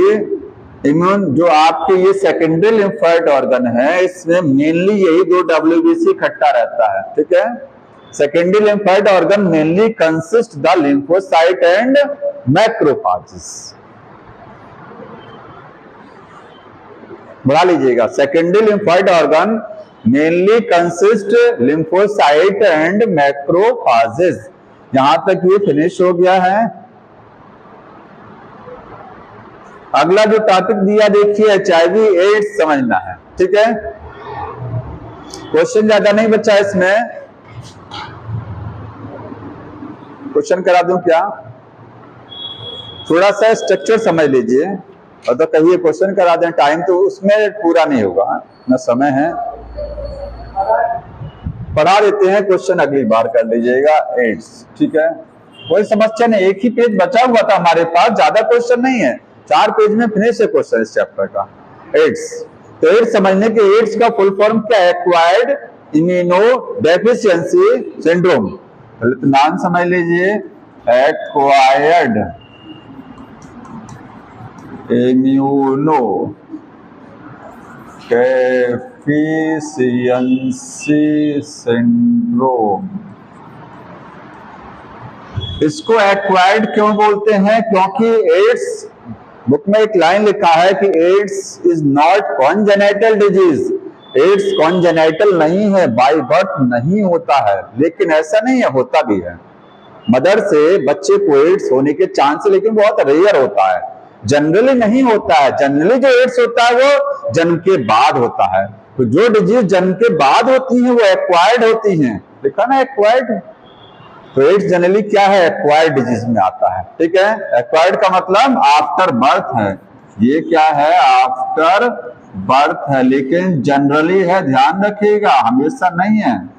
इम्यून जो आपके ये सेकेंडरी लिम्फोइड ऑर्गन है, इसमें मेनली यही दो डब्ल्यूबीसी इकट्ठा रहता है, ठीक है। Secondary lymphoid organ mainly consist the lymphocyte and macrophages. बढ़ा लीजिएगा, secondary lymphoid organ mainly consist lymphocyte and macrophages. यहां तक ये फिनिश हो गया है। अगला जो टॉपिक दिया देखिए, एचआईवी एड्स समझना है, ठीक है। क्वेश्चन ज्यादा नहीं बचा इसमें, क्वेश्चन करा दूं क्या? थोड़ा सा स्ट्रक्चर समझ लीजिए और तो कहिए क्वेश्चन करा दें, टाइम तो उसमें पूरा नहीं होगा ना, समय है, पढ़ा देते हैं, क्वेश्चन अगली बार कर लीजिएगा। एड्स, ठीक है, कोई समस्या नहीं, एक ही पेज बचा हुआ था हमारे पास, ज्यादा क्वेश्चन नहीं है, 4 पेज में फिनिश है क्वेश्चन इस चैप्टर का। एड्स, तो एड्स समझने के, एड्स का फुल फॉर्म क्या है? Acquired immunodeficiency syndrome. नाम समझ लीजिए, एक्वायर्ड इम्यूनो डेफिशिएंसी सिंड्रोम। इसको एक्वायर्ड क्यों बोलते हैं? क्योंकि एड्स, बुक में एक लाइन लिखा है कि AIDS is not congenital disease. AIDS congenital नहीं है, बाय बर्थ नहीं होता है। लेकिन ऐसा नहीं है, होता भी है। मदर से बच्चे को एड्स होने के चांस, लेकिन बहुत रेयर होता है, जनरली नहीं होता है। जनरली जो एड्स होता है वो जन्म के बाद होता है। तो जो डिजीज जन्म के बाद होती है वो एक्वायर्ड होती हैं। लिखा ना एक्वायर्ड। तो एड्स जनरली क्या है? एक्वायर्ड डिजीज में आता है। ठीक है, एक्वायर्ड का मतलब आफ्टर बर्थ है। ये क्या है? आफ्टर बर्थ है, लेकिन जनरली है, ध्यान रखिएगा, हमेशा नहीं है।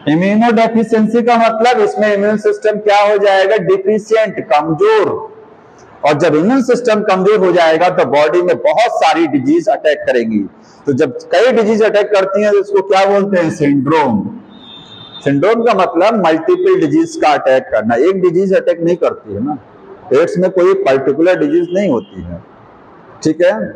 इम्यूनो डेफिशिएंसी का मतलब इसमें इम्यून सिस्टम क्या हो जाएगा? डिफिशिएंट, कमजोर। और जब इम्यून सिस्टम कमजोर हो जाएगा तो बॉडी में बहुत सारी डिजीज अटैक करेंगी। तो जब कई डिजीज अटैक करती हैं तो इसको क्या बोलते हैं? सिंड्रोम। सिंड्रोम का मतलब मल्टीपल डिजीज का अटैक करना। एक डिजीज अटैक नहीं करती है ना, एड्स में कोई पर्टिकुलर डिजीज नहीं होती है। ठीक है,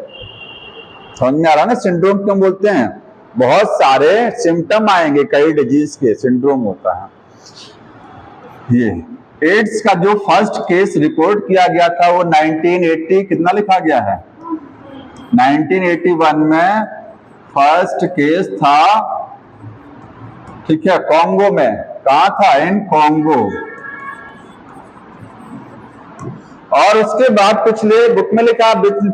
समझ में आ रहा ना सिंड्रोम क्यों बोलते हैं? बहुत सारे सिम्टम आएंगे कई डिजीज के, सिंड्रोम होता है। ये एड्स का जो फर्स्ट केस रिकॉर्ड किया गया था वो 1980, कितना लिखा गया है? 1981 में फर्स्ट केस था। ठीक है, कॉन्गो में। कहा था? इन कॉन्गो। और उसके बाद पिछले, बुक में लिखा,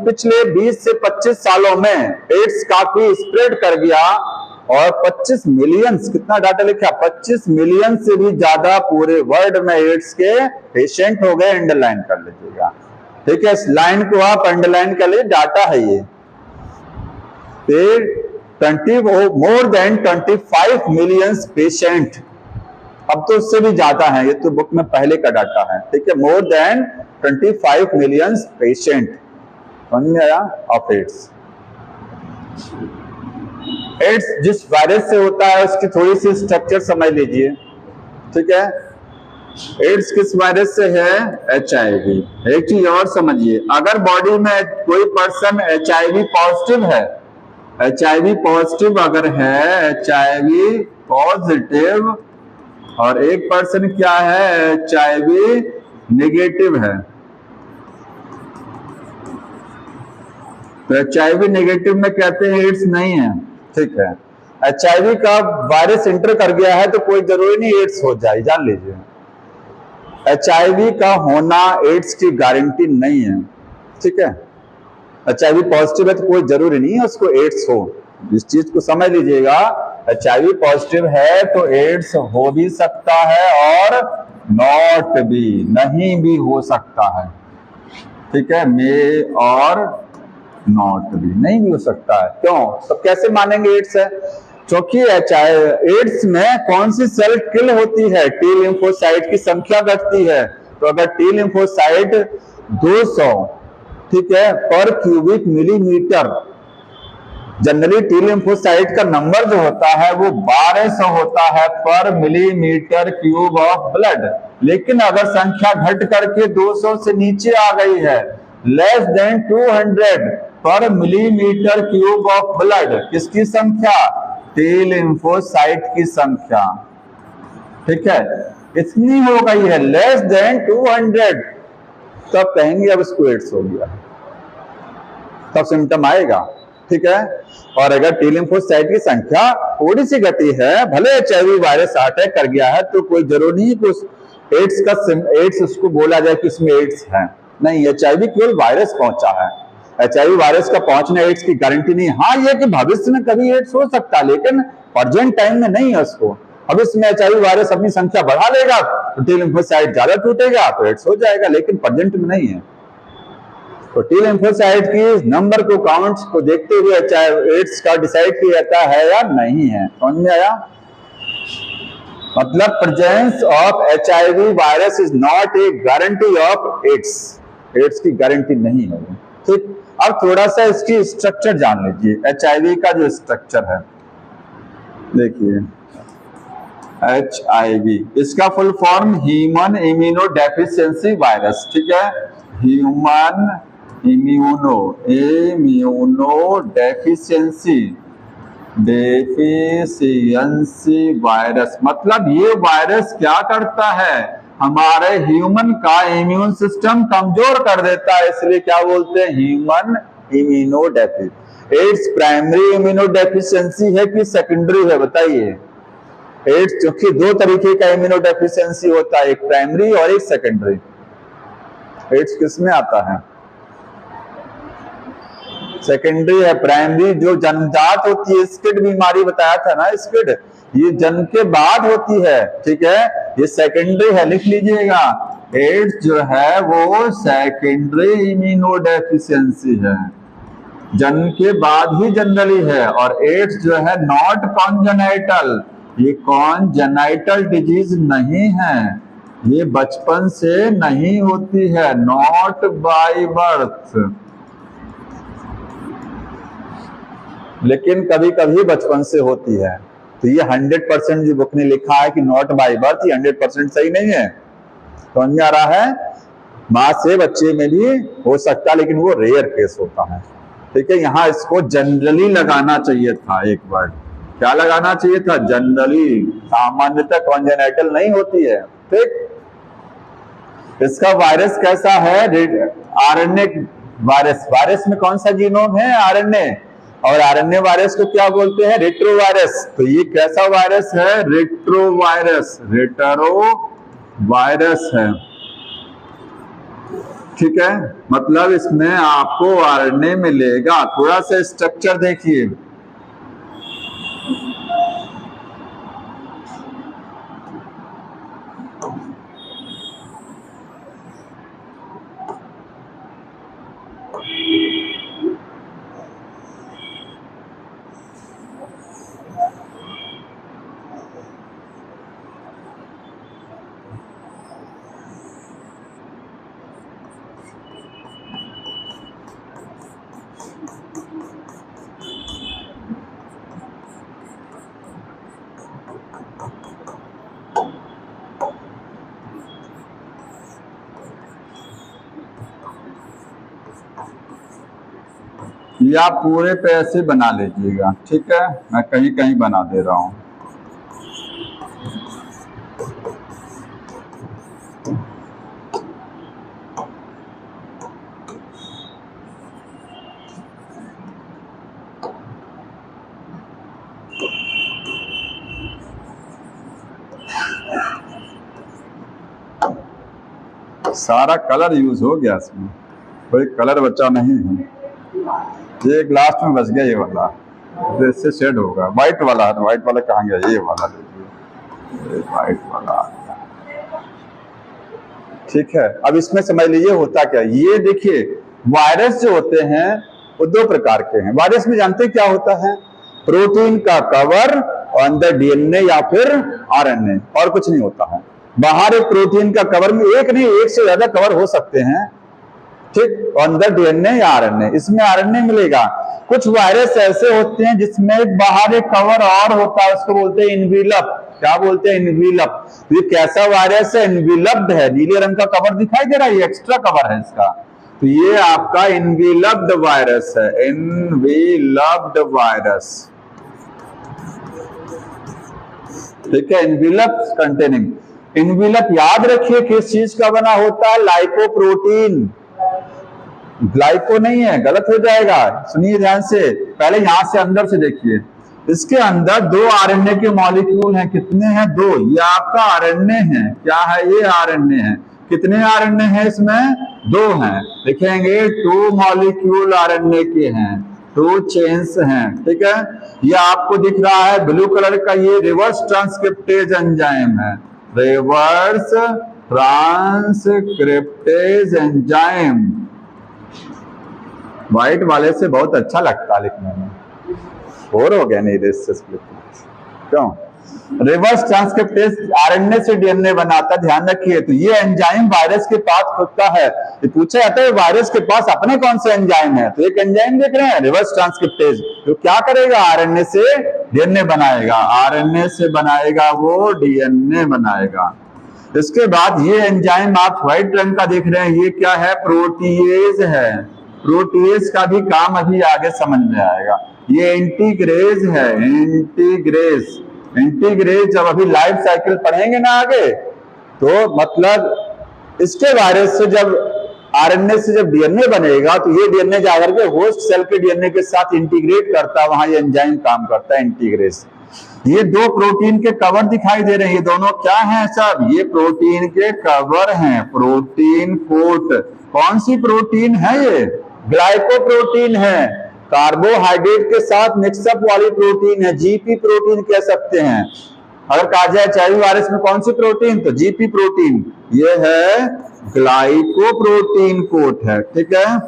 पिछले 20 से 25 सालों में एड्स काफी स्प्रेड कर गया और 25 मिलियन, कितना डाटा लिखा? 25 मिलियन से भी ज्यादा पूरे वर्ल्ड में एड्स के पेशेंट हो गए। अंडरलाइन कर लीजिएगा। ठीक है, इस लाइन को आप अंडरलाइन कर लीजिए, डाटा है ये। मोर देन 25 मिलियन पेशेंट, अब तो उससे भी ज्यादा है, ये तो बुक में पहले का डाटा है। ठीक है, मोर देन 25 मिलियन पेशेंट, समझ में आया? Of AIDS. एड्स जिस वायरस से होता है उसकी थोड़ी सी स्ट्रक्चर समझ लीजिए। ठीक है, एड्स किस वायरस से है? HIV। एक चीज और समझिए, अगर बॉडी में कोई पर्सन HIV पॉजिटिव है, HIV पॉजिटिव अगर है, HIV पॉजिटिव, और एक पर्सन क्या है? HIV नेगेटिव है, तो HIV नेगेटिव में कहते हैं एड्स नहीं है। ठीक है, HIV का वायरस इंटर कर गया है तो कोई जरूरी नहीं एड्स हो जाए, जान लीजिए। HIV का होना एड्स की गारंटी नहीं है। ठीक है, HIV पॉजिटिव है तो कोई जरूरी नहीं है उसको एड्स हो, इस चीज को समझ लीजिएगा। HIV पॉजिटिव है तो एड्स हो भी सकता है और नॉट भी, नहीं भी हो सकता है। ठीक है, मे और नॉट भी, नहीं भी हो सकता है। क्यों? तो कैसे मानेंगे एड्स है? क्योंकि एड्स में कौन सी सेल किल होती है? टी लिम्फोसाइट की संख्या घटती है। तो अगर टी लिम्फोसाइट 200, ठीक है, पर cubic millimetre, generally T lymphocyte का नंबर जो होता है वो 1200 होता है पर मिलीमीटर क्यूब ऑफ ब्लड। लेकिन अगर संख्या घट करके 200 से नीचे आ गई है, लेस देन 200 पर मिलीमीटर क्यूब ऑफ ब्लड, किसकी संख्या? टी लिम्फोसाइट की संख्या। ठीक है, इतनी हो गई है, लेस देन 200, तब कहेंगे अब इसको एड्स हो गया, तब सिम्टम आएगा। ठीक है, और अगर टी लिम्फोसाइट की संख्या थोड़ी सी घटी है, भले HIV वायरस अटैक कर गया है, तो कोई जरूरी नहीं कि एड्स का एड्स उसको बोला जाए कि इसमें एड्स है। नहीं, HIV केवल वायरस पहुंचा है, HIV वायरस का पहुंचना एड्स की गारंटी नहीं। हाँ, ये कि भविष्य में कभी एड्स हो सकता है, लेकिन प्रेजेंट टाइम में नहीं है उसको। भविष्य में HIV वायरस अपनी संख्या बढ़ा लेगा तो टी लिम्फोसाइट ज्यादा टूटेगा तो एड्स हो जाएगा, लेकिन प्रेजेंट में नहीं है। तो टी लिम्फोसाइट की नंबर को, काउंट्स को देखते हुए एड्स का डिसाइड किया जाता है या नहीं है। समझ में आया? मतलब presence of HIV virus is not a guarantee of AIDS, AIDS की गारंटी नहीं है। ठीक, अब थोड़ा सा इसकी स्ट्रक्चर जान लीजिए। HIV का जो स्ट्रक्चर है देखिए, HIV इसका full form human immuno deficiency virus. ठीक है, human immuno deficiency deficiency virus, मतलब ये वायरस क्या करता है, हमारे ह्यूमन का इम्यून सिस्टम कमजोर कर देता है, इसलिए क्या बोलते हैं, human immunodeficiency. AIDS primary immunodeficiency है कि सेकेंडरी है, बताइए। एड्स क्योंकि दो तरीके का इम्यूनोडेफिशिएंसी होता है, एक प्राइमरी और एक सेकेंडरी। एड्स किस में आता है, सेकेंडरी है। प्राइमरी जो जन्मजात होती है, स्किड बीमारी बताया था ना, स्किड, ये जन्म के बाद होती है, ठीक है, ये सेकेंडरी है, लिख लीजिएगा। एड्स जो है वो सेकेंडरी इम्यूनोडेफिशिएंसी है, जन्म के बाद ही जनरली है। और एड्स जो है नॉट कॉन्जेनाइटल, ये कॉन्जेनाइटल डिजीज नहीं है, ये बचपन से नहीं होती है, नॉट बाय बर्थ, लेकिन कभी कभी बचपन से होती है। तो ये 100% जो बुक ने लिखा है कि नॉट बाय बर्थ, ये 100% सही नहीं है, समझ में आ रहा है। माँ से बच्चे में भी हो सकता है, लेकिन वो रेयर केस होता है, ठीक है। यहाँ इसको जनरली लगाना चाहिए था, एक वर्ड क्या लगाना चाहिए था, जनरली, सामान्यतः कॉन्जेनाइटल नहीं होती है, ठीक। इसका वायरस कैसा है, आरएनए वायरस, वायरस में कौन सा जीनोम है, आरएनए, और आरएनए वायरस को क्या बोलते हैं, रेट्रोवायरस। तो ये कैसा वायरस है, रेट्रोवायरस, रेट्रोवायरस है, ठीक है। मतलब इसमें आपको आरएनए मिलेगा। थोड़ा सा स्ट्रक्चर देखिए, ये आप पूरे पे ऐसे बना लीजिएगा, ठीक है, मैं कहीं कहीं बना दे रहा हूं। सारा कलर यूज हो गया, इसमें कोई कलर बचा नहीं है। ये लास्ट में बच गया, ये वाला, तो इससे शेड होगा, व्हाइट वाला है, व्हाइट वाला कहाँ गया, ये वाला लीजिए, व्हाइट वाला, ठीक है। अब इसमें समझ लीजिए होता क्या, ये देखिए वायरस जो होते हैं वो दो प्रकार के हैं। वायरस में जानते हैं क्या होता है, प्रोटीन का कवर ऑन द डीएनए या फिर आरएनए, और कुछ नहीं होता है। बाहर एक प्रोटीन का कवर में एक नहीं, एक से ज्यादा कवर हो सकते हैं, ठीक, ऑन द डीएनए या आरएनए, इसमें आरएनए मिलेगा। कुछ वायरस ऐसे होते हैं जिसमें बाहर एक कवर और होता है, उसको बोलते हैं इनविलप। क्या बोलते हैं, इनविलप। ये कैसा वायरस है, इनविलप्ड है, नीले रंग का कवर दिखाई दे रहा है, ये एक्स्ट्रा कवर है इसका, तो ये आपका इनविलप्ड वायरस है, इनविलप्ड वायरस, ठीक है, इनविलप कंटेनिंग। इनविलप याद रखिए किस चीज का बना होता है, लाइपोप्रोटीन, ग्लाइको नहीं है, गलत हो जाएगा, सुनिए ध्यान से, पहले यहां से अंदर से देखिए। इसके अंदर दो आरएनए के मॉलिक्यूल हैं, कितने हैं, दो, ये आपका आरएनए है, क्या है, ये आरएनए है। कितने आरएनए हैं इसमें, दो हैं, लिखेंगे 2 मॉलिक्यूल आरएनए के हैं, 2 चेन्स हैं, ठीक है। ये आपको दिख रहा है ब्लू कलर का, ये रिवर्स ट्रांसक्रिप्टेज एंजाइम है, रिवर्स ट्रांसक्रिप्टेज एंजाइम। व्हाइट वाले से बहुत अच्छा लगता है लिखने में, बोर हो गया नहीं इससे, क्यों, रिवर्स ट्रांसक्रिप्टेज आरएनए से डीएनए बनाता, ध्यान रखिए। तो ये एंजाइम वायरस के पास होता है, ये पूछा जाता है वायरस के पास अपने कौन से एंजाइम है, तो एक एंजाइम देख रहे हैं रिवर्स ट्रांसक्रिप्टेज, जो क्या करेगा, आरएनए से डीएनए बनाएगा, आरएनए से बनाएगा वो डीएनए बनाएगा। इसके बाद ये एंजाइम आप व्हाइट रंग का देख रहे हैं, ये क्या है, प्रोटीएज है। प्रोटीएज का भी काम अभी आगे समझ में आएगा। ये एंटीग्रेज है, एंटीग्रेज। एंटीग्रेज जब अभी लाइफ साइकिल पढ़ेंगे ना आगे, तो मतलब इसके वायरस से जब आरएनए से जब डीएनए बनेगा, तो ये डीएनए जाकर के होस्ट सेल के डीएनए के साथ इंटीग्रेट करता है, वहां ये एंजाइम काम करता है, इंटीग्रेज। ये दो प्रोटीन के कवर दिखाई दे रहे हैं, ये दोनों क्या हैं सब? ये प्रोटीन के कवर हैं, प्रोटीन कोट। कौन सी प्रोटीन है ये? ग्लाइकोप्रोटीन है, कार्बोहाइड्रेट के साथ मिक्सअप वाली प्रोटीन है, जीपी प्रोटीन कह सकते हैं। अगर कहा जाए एचआईवी वायरस में कौन सी प्रोटीन, तो जीपी प्रोटीन। ये है ग्लाइकोप्रोटीन कोट है, ठीक है,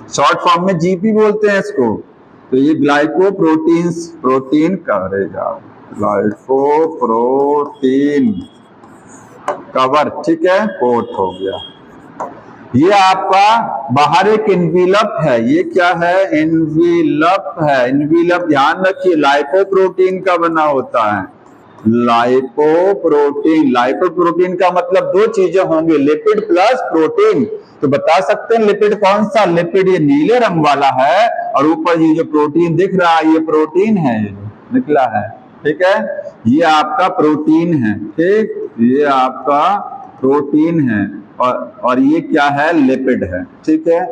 शॉर्ट फॉर्म में जीपी बोलते हैं इसको। तो ये glycoproteins protein coverage, glycoprotein cover, ठीक है, कोट हो गया। ये आपका बाहर एक एनवेलप है, ये क्या है? एनवेलप है। एनवेलप ध्यान रखिए लाइपोप्रोटीन का बना होता है, लाइपोप्रोटीन। लाइपोप्रोटीन का मतलब दो चीजें होंगी, लिपिड प्लस प्रोटीन। तो बता सकते हैं लिपिड कौन सा? लिपिड ये नीले रंग वाला है, और ऊपर ये जो प्रोटीन दिख रहा है ये प्रोटीन है, ये निकला है, ठीक है, ये आपका प्रोटीन है, ठीक, ये आपका प्रोटीन है, और ये क्या है? लिपिड है, ठीक है।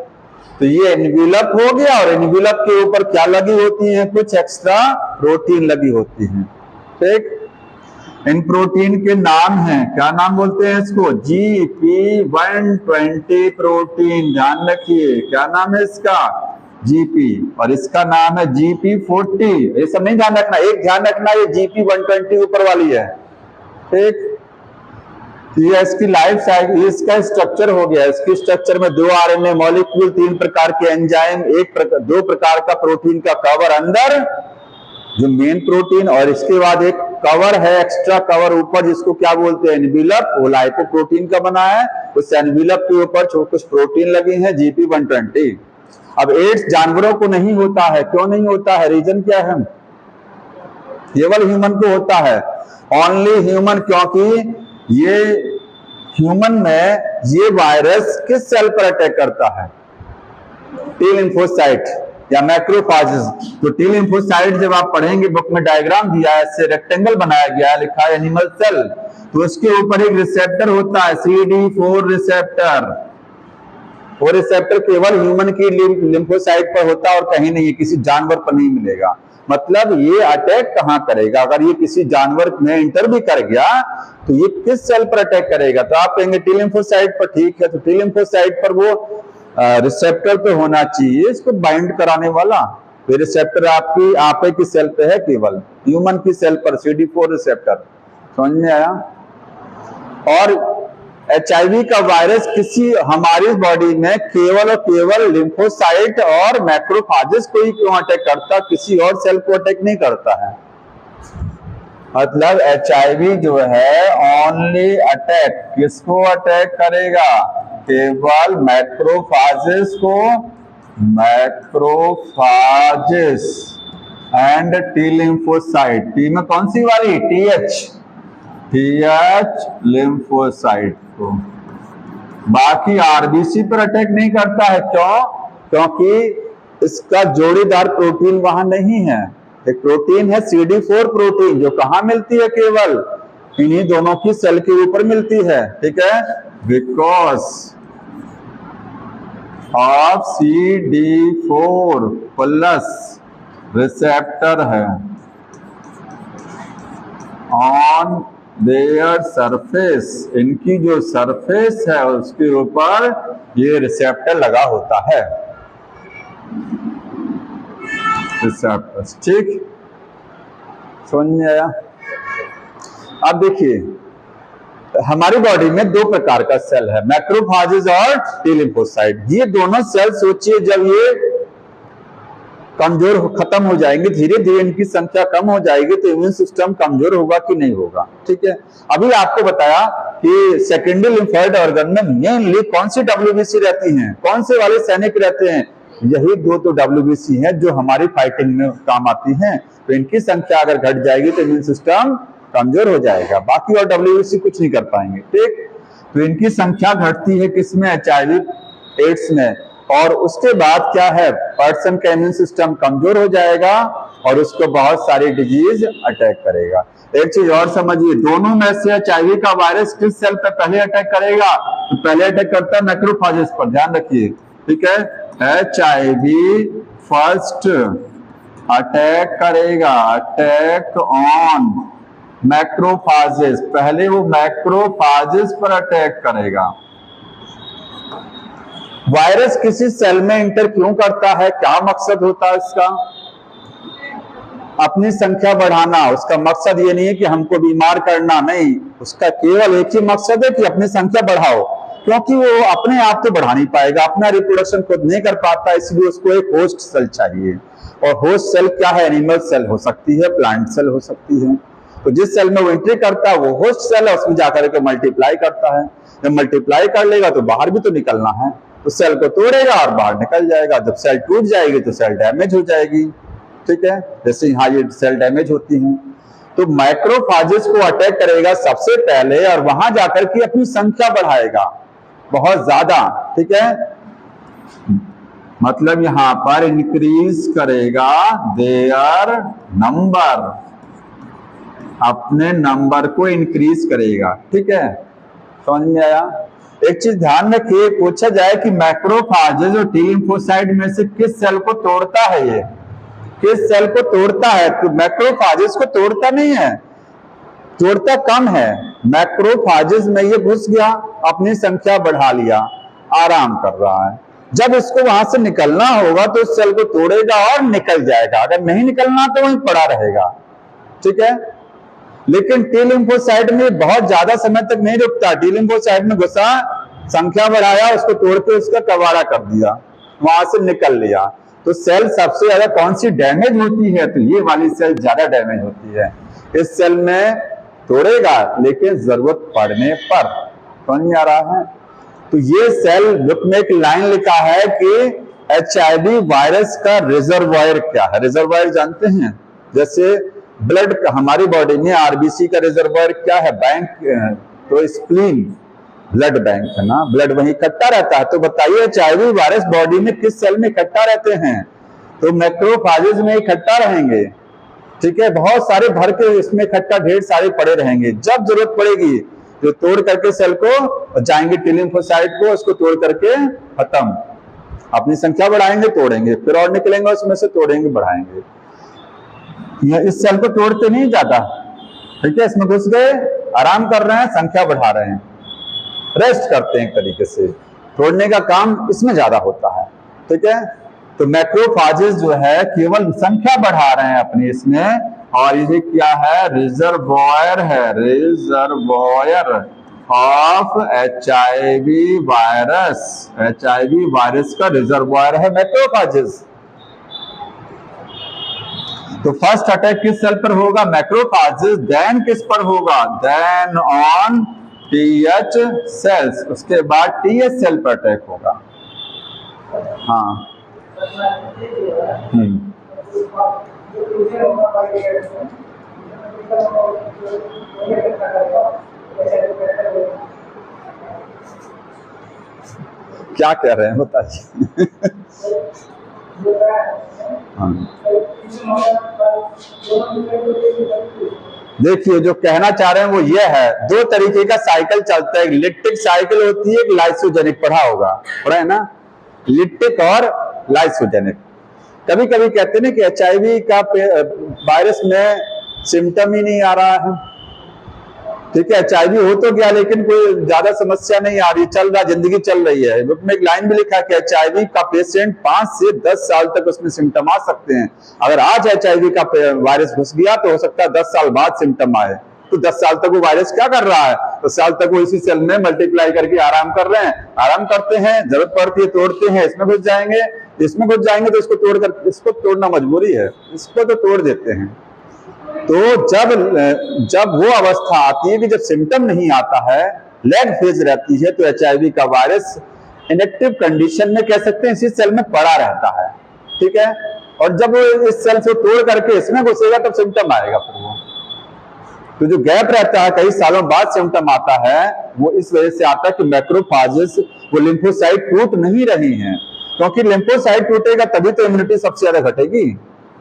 तो ये एनवेलप हो गया, और एनवेलप के ऊपर क्या लगी होती है? कुछ एक्स्ट्रा प्रोटीन लगी होती है, ठीक। इन प्रोटीन के नाम हैं, क्या नाम बोलते हैं इसको? GP120 protein. ध्यान रखिए क्या नाम है इसका? GP। और इसका नाम है GP40। ये सब नहीं ध्यान रखना, एक ध्यान रखना, ये GP120 ऊपर वाली है, ठीक। ये इसकी लाइफ साइकिल, इसका स्ट्रक्चर हो गया। इसकी स्ट्रक्चर में 2 आरएनए मॉलिक्यूल, 3 प्रकार के एंजाइम, 2 प्रकार का प्रोटीन का कवर अंदर, जो मेन प्रोटीन, और इसके बाद एक कवर है, एक्स्ट्रा कवर ऊपर, जिसको क्या बोलते हैं? एनवेलप। वो लाइपोप्रोटीन का बना है, उस एनवेलप के ऊपर कुछ प्रोटीन लगी है, GP120। अब एड्स जानवरों को नहीं होता है, क्यों नहीं होता है? रीजन क्या है? केवल ह्यूमन को होता है, ओनली ह्यूमन। क्योंकि ये ह्यूमन में ये वायरस किस सेल पर अटैक करता है? टी लिम्फोसाइट या मैक्रोफाजेस। तो टी लिम्फोसाइट जब आप पढ़ेंगे, बुक में डायग्राम दिया है, इससे रेक्टेंगल बनाया गया है, लिखा है एनिमल सेल। तो उसके ऊपर एक रिसेप्टर होता है, CD4 रिसेप्टर। वो रिसेप्टर केवल ह्यूमन की लिम्फोसाइट पर होता है, और कहीं नहीं, किसी जानवर पर नहीं मिलेगा। मतलब ये अटैक कहां करेगा? अगर ये किसी जानवर में इंटर भी कर गया, तो ये किस सेल पर अटैक करेगा? तो आप कहेंगे टी लिम्फोसाइट पर, ठीक है। तो टी लिम्फोसाइट पर वो रिसेप्टर पे होना चाहिए इसको बाइंड कराने वाला। तो रिसेप्टर आपकी आपे की सेल पे है, केवल ह्यूमन की सेल पर CD4 रिसेप्टर। समझ में आया? और एचआईवी का वायरस किसी हमारी बॉडी में केवल और केवल लिम्फोसाइट और मैक्रोफाजेस को ही क्यों अटैक करता, किसी और सेल को अटैक नहीं करता है। मतलब एचआईवी जो है ओनली अटैक किसको अटैक करेगा? केवल मैक्रोफाजेस को, macrophages and T lymphocyte. T में कौन सी वाली? TH लिम्फोसाइट को। बाकी आरबीसी पर अटैक नहीं करता है, क्यों? क्योंकि इसका जोड़ीदार प्रोटीन वहां नहीं है। एक प्रोटीन है CD4 प्रोटीन, जो कहां मिलती है? केवल इन्हीं दोनों की सेल के ऊपर मिलती है, ठीक है, because of CD4 plus receptor है ऑन देयर सरफेस। इनकी जो सरफेस है उसके ऊपर ये रिसेप्टर लगा होता है, रिसेप्टर्स, ठीक। समझ में आया? अब देखिए, हमारी बॉडी में 2 प्रकार का सेल है, मैक्रोफाजेस और टी लिम्फोसाइट। ये दोनों सेल सोचिए, जब ये कमजोर खत्म हो जाएंगे, धीरे धीरे इनकी संख्या कम हो जाएगी, तो इम्यून सिस्टम कमजोर होगा कि नहीं होगा, ठीक है। अभी आपको बताया कि सेकेंडरी लिम्फोइड ऑर्गन में मेनली कौन सी WBC रहती हैं, कौन से वाले सैनिक रहते हैं? यही 2 तो WBC हैं जो हमारी फाइटिंग में काम आती हैं। तो इनकी संख्या अगर घट जाएगी तो इम्यून सिस्टम कमजोर हो जाएगा, बाकी और WBC कुछ नहीं कर पाएंगे, ठीक। तो इनकी संख्या घटती है किसमें? एचआईवी एड्स में। और उसके बाद क्या है, पर्सन का इम्यून सिस्टम कमजोर हो जाएगा और उसको बहुत सारी डिजीज अटैक करेगा। एक चीज और समझिए, दोनों में से HIV का वायरस किस सेल पर पहले अटैक करेगा? तो पहले अटैक करता है मैक्रोफेजेस पर, ध्यान रखिए, ठीक है। HIV फर्स्ट अटैक करेगा, अटैक ऑन मैक्रोफेजेस, पहले वो मैक्रोफेजेस पर अटैक करेगा। वायरस किसी सेल में इंटर क्यों करता है, क्या मकसद होता है इसका? अपनी संख्या बढ़ाना। उसका मकसद ये नहीं है कि हमको बीमार करना, नहीं, उसका केवल एक ही मकसद है कि अपनी संख्या बढ़ाओ, क्योंकि वो अपने आप तो बढ़ा नहीं पाएगा, अपना रिप्रोडक्शन खुद नहीं कर पाता, इसलिए उसको एक होस्ट सेल चाहिए। और होस्ट सेल क्या है? एनिमल सेल हो सकती है, प्लांट सेल हो सकती है। तो जिस सेल में वो एंट्री करता है वो होस्ट सेल है, उसमें जाकर के मल्टीप्लाई करता है। जब मल्टीप्लाई कर लेगा तो बाहर भी तो निकलना है, तो सेल को तोड़ेगा और बाहर निकल जाएगा। जब सेल टूट जाएगी तो सेल डैमेज हो जाएगी, ठीक है, जैसे यहाँ ये सेल डैमेज होती हैं। तो मैक्रोफेजेस को अटैक करेगा सबसे पहले और वहां जाकर के अपनी संख्या बढ़ाएगा बहुत ज्यादा, ठीक है, मतलब यहां पर इंक्रीज करेगा देयर नंबर, अपने नंबर को इंक्रीज करेगा, ठीक है, समझ में आया? एक चीज ध्यान रखिए, पूछा जाए कि मैक्रोफेजेस और टी लिम्फोसाइट में से किस सेल को तोड़ता है, ये किस सेल को तोड़ता है? तो मैक्रोफेजेस को तोड़ता नहीं है, तोड़ता कम है। मैक्रोफेजेस में ये घुस गया, अपनी संख्या बढ़ा लिया, आराम कर रहा है। जब इसको वहां से निकलना होगा तो उस सेल को तोड़ेगा और निकल जाएगा, अगर नहीं निकलना तो वहीं पड़ा रहेगा, ठीक है। लेकिन टी लिम्फोसाइट में बहुत ज्यादा समय तक नहीं रुकता। टी लिम्फोसाइट में घुसा, संख्या बढ़ाया, उसको तोड़ के उसका कबाड़ा कर दिया, वहां से निकल लिया। तो सेल सबसे ज्यादा कौन सी डैमेज होती है? तो ये वाली सेल ज्यादा डैमेज होती है। इस सेल में तोड़ेगा लेकिन जरूरत पड़ने पर, समझ में आ रहा है? तो ये सेल बुक में एक लाइन लिखा है कि HIV वायरस का रिजर्वायर क्या है? रिजर्वायर जानते हैं? जैसे ब्लड का, हमारी बॉडी में RBC का रिजर्वायर क्या है? बैंक, तो स्प्लीन ब्लड बैंक है ना, ब्लड वहीं इकट्ठा रहता है। तो बताइए HIV वायरस बॉडी में किस सेल में इकट्ठा रहते हैं? तो मैक्रोफेजेस में इकट्ठा रहेंगे, ठीक है, बहुत सारे भर के इसमें इकट्ठा ढेर सारे पड़े रहेंगे। जब जरूरत पड़ेगी तो तोड़ करके सेल को जाएंगे टी लिम्फोसाइट को, उसको तोड़ करके खत्म, अपनी संख्या बढ़ाएंगे, तोड़ेंगे, फिर और निकलेंगे उसमें से, तोड़ेंगे, बढ़ाएंगे। यह इस सेल को तोड़ते नहीं जाता, ठीक है, इसमें घुस गए, आराम कर रहे हैं, संख्या बढ़ा रहे हैं, रेस्ट करते हैं एक तरीके से। तोड़ने का काम इसमें ज्यादा होता है, ठीक है। तो मैक्रोफेजेस जो है केवल संख्या बढ़ा रहे हैं अपनी इसमें, और ये क्या है? रिजर्वायर है, reservoir of HIV virus. HIV virus का रिजर्वायर है मैक्रोफेजेस। तो फर्स्ट अटैक किस सेल पर होगा? मैक्रोफेजेस। देन किस पर होगा? देन ऑन TH सेल्स, उसके बाद TH सेल पर अटैक होगा। हाँ, क्या कह रहे हैं बताइए? देखिए जो कहना चाह रहे हैं वो ये है, दो तरीके का साइकिल चलता है, एक लिप्टिक साइकिल होती है, एक लाइसोजेनिक, पढ़ा होगा, पढ़ा है ना, लिप्टिक और लाइसोजेनिक। कभी कभी कहते हैं ना कि HIV का वायरस में सिम्टम ही नहीं आ रहा है, ठीक है, HIV हो तो गया लेकिन कोई ज्यादा समस्या नहीं आ रही, चल रहा, जिंदगी चल रही है। बुक में एक लाइन भी लिखा है कि HIV का पेशेंट 5 से 10 साल तक उसमें सिम्टम आ सकते हैं। अगर आज HIV का वायरस घुस गया तो हो सकता है 10 साल बाद सिम्टम आए। तो 10 साल तक वो वायरस क्या कर रहा है? 10 साल तक वो इसी सेल में मल्टीप्लाई करके आराम कर रहे हैं, आराम करते हैं, जरूरत पड़ती है तोड़ते हैं, इसमें घुस जाएंगे, इसमें घुस जाएंगे तो इसको तोड़कर, इसको तोड़ना मजबूरी है, इसको तो तोड़ देते हैं। तो जब वो अवस्था आती है कि जब सिम्टम नहीं आता है, लैग फेज रहती है, तो HIV का वायरस इनएक्टिव कंडीशन में कह सकते हैं इसी सेल में पड़ा रहता है, ठीक है। और जब वो इस सेल से तोड़ करके इसमें घुसेगा तब सिम्टम आएगा फिर वो। तो जो गैप रहता है, कई सालों बाद सिम्टम आता है, वो इस वजह से आता है कि मैक्रोफेजेस, वो लिम्फोसाइट टूट नहीं रही हैं, क्योंकि लिम्फोसाइट टूटेगा तभी तो इम्यूनिटी सबसे ज्यादा घटेगी।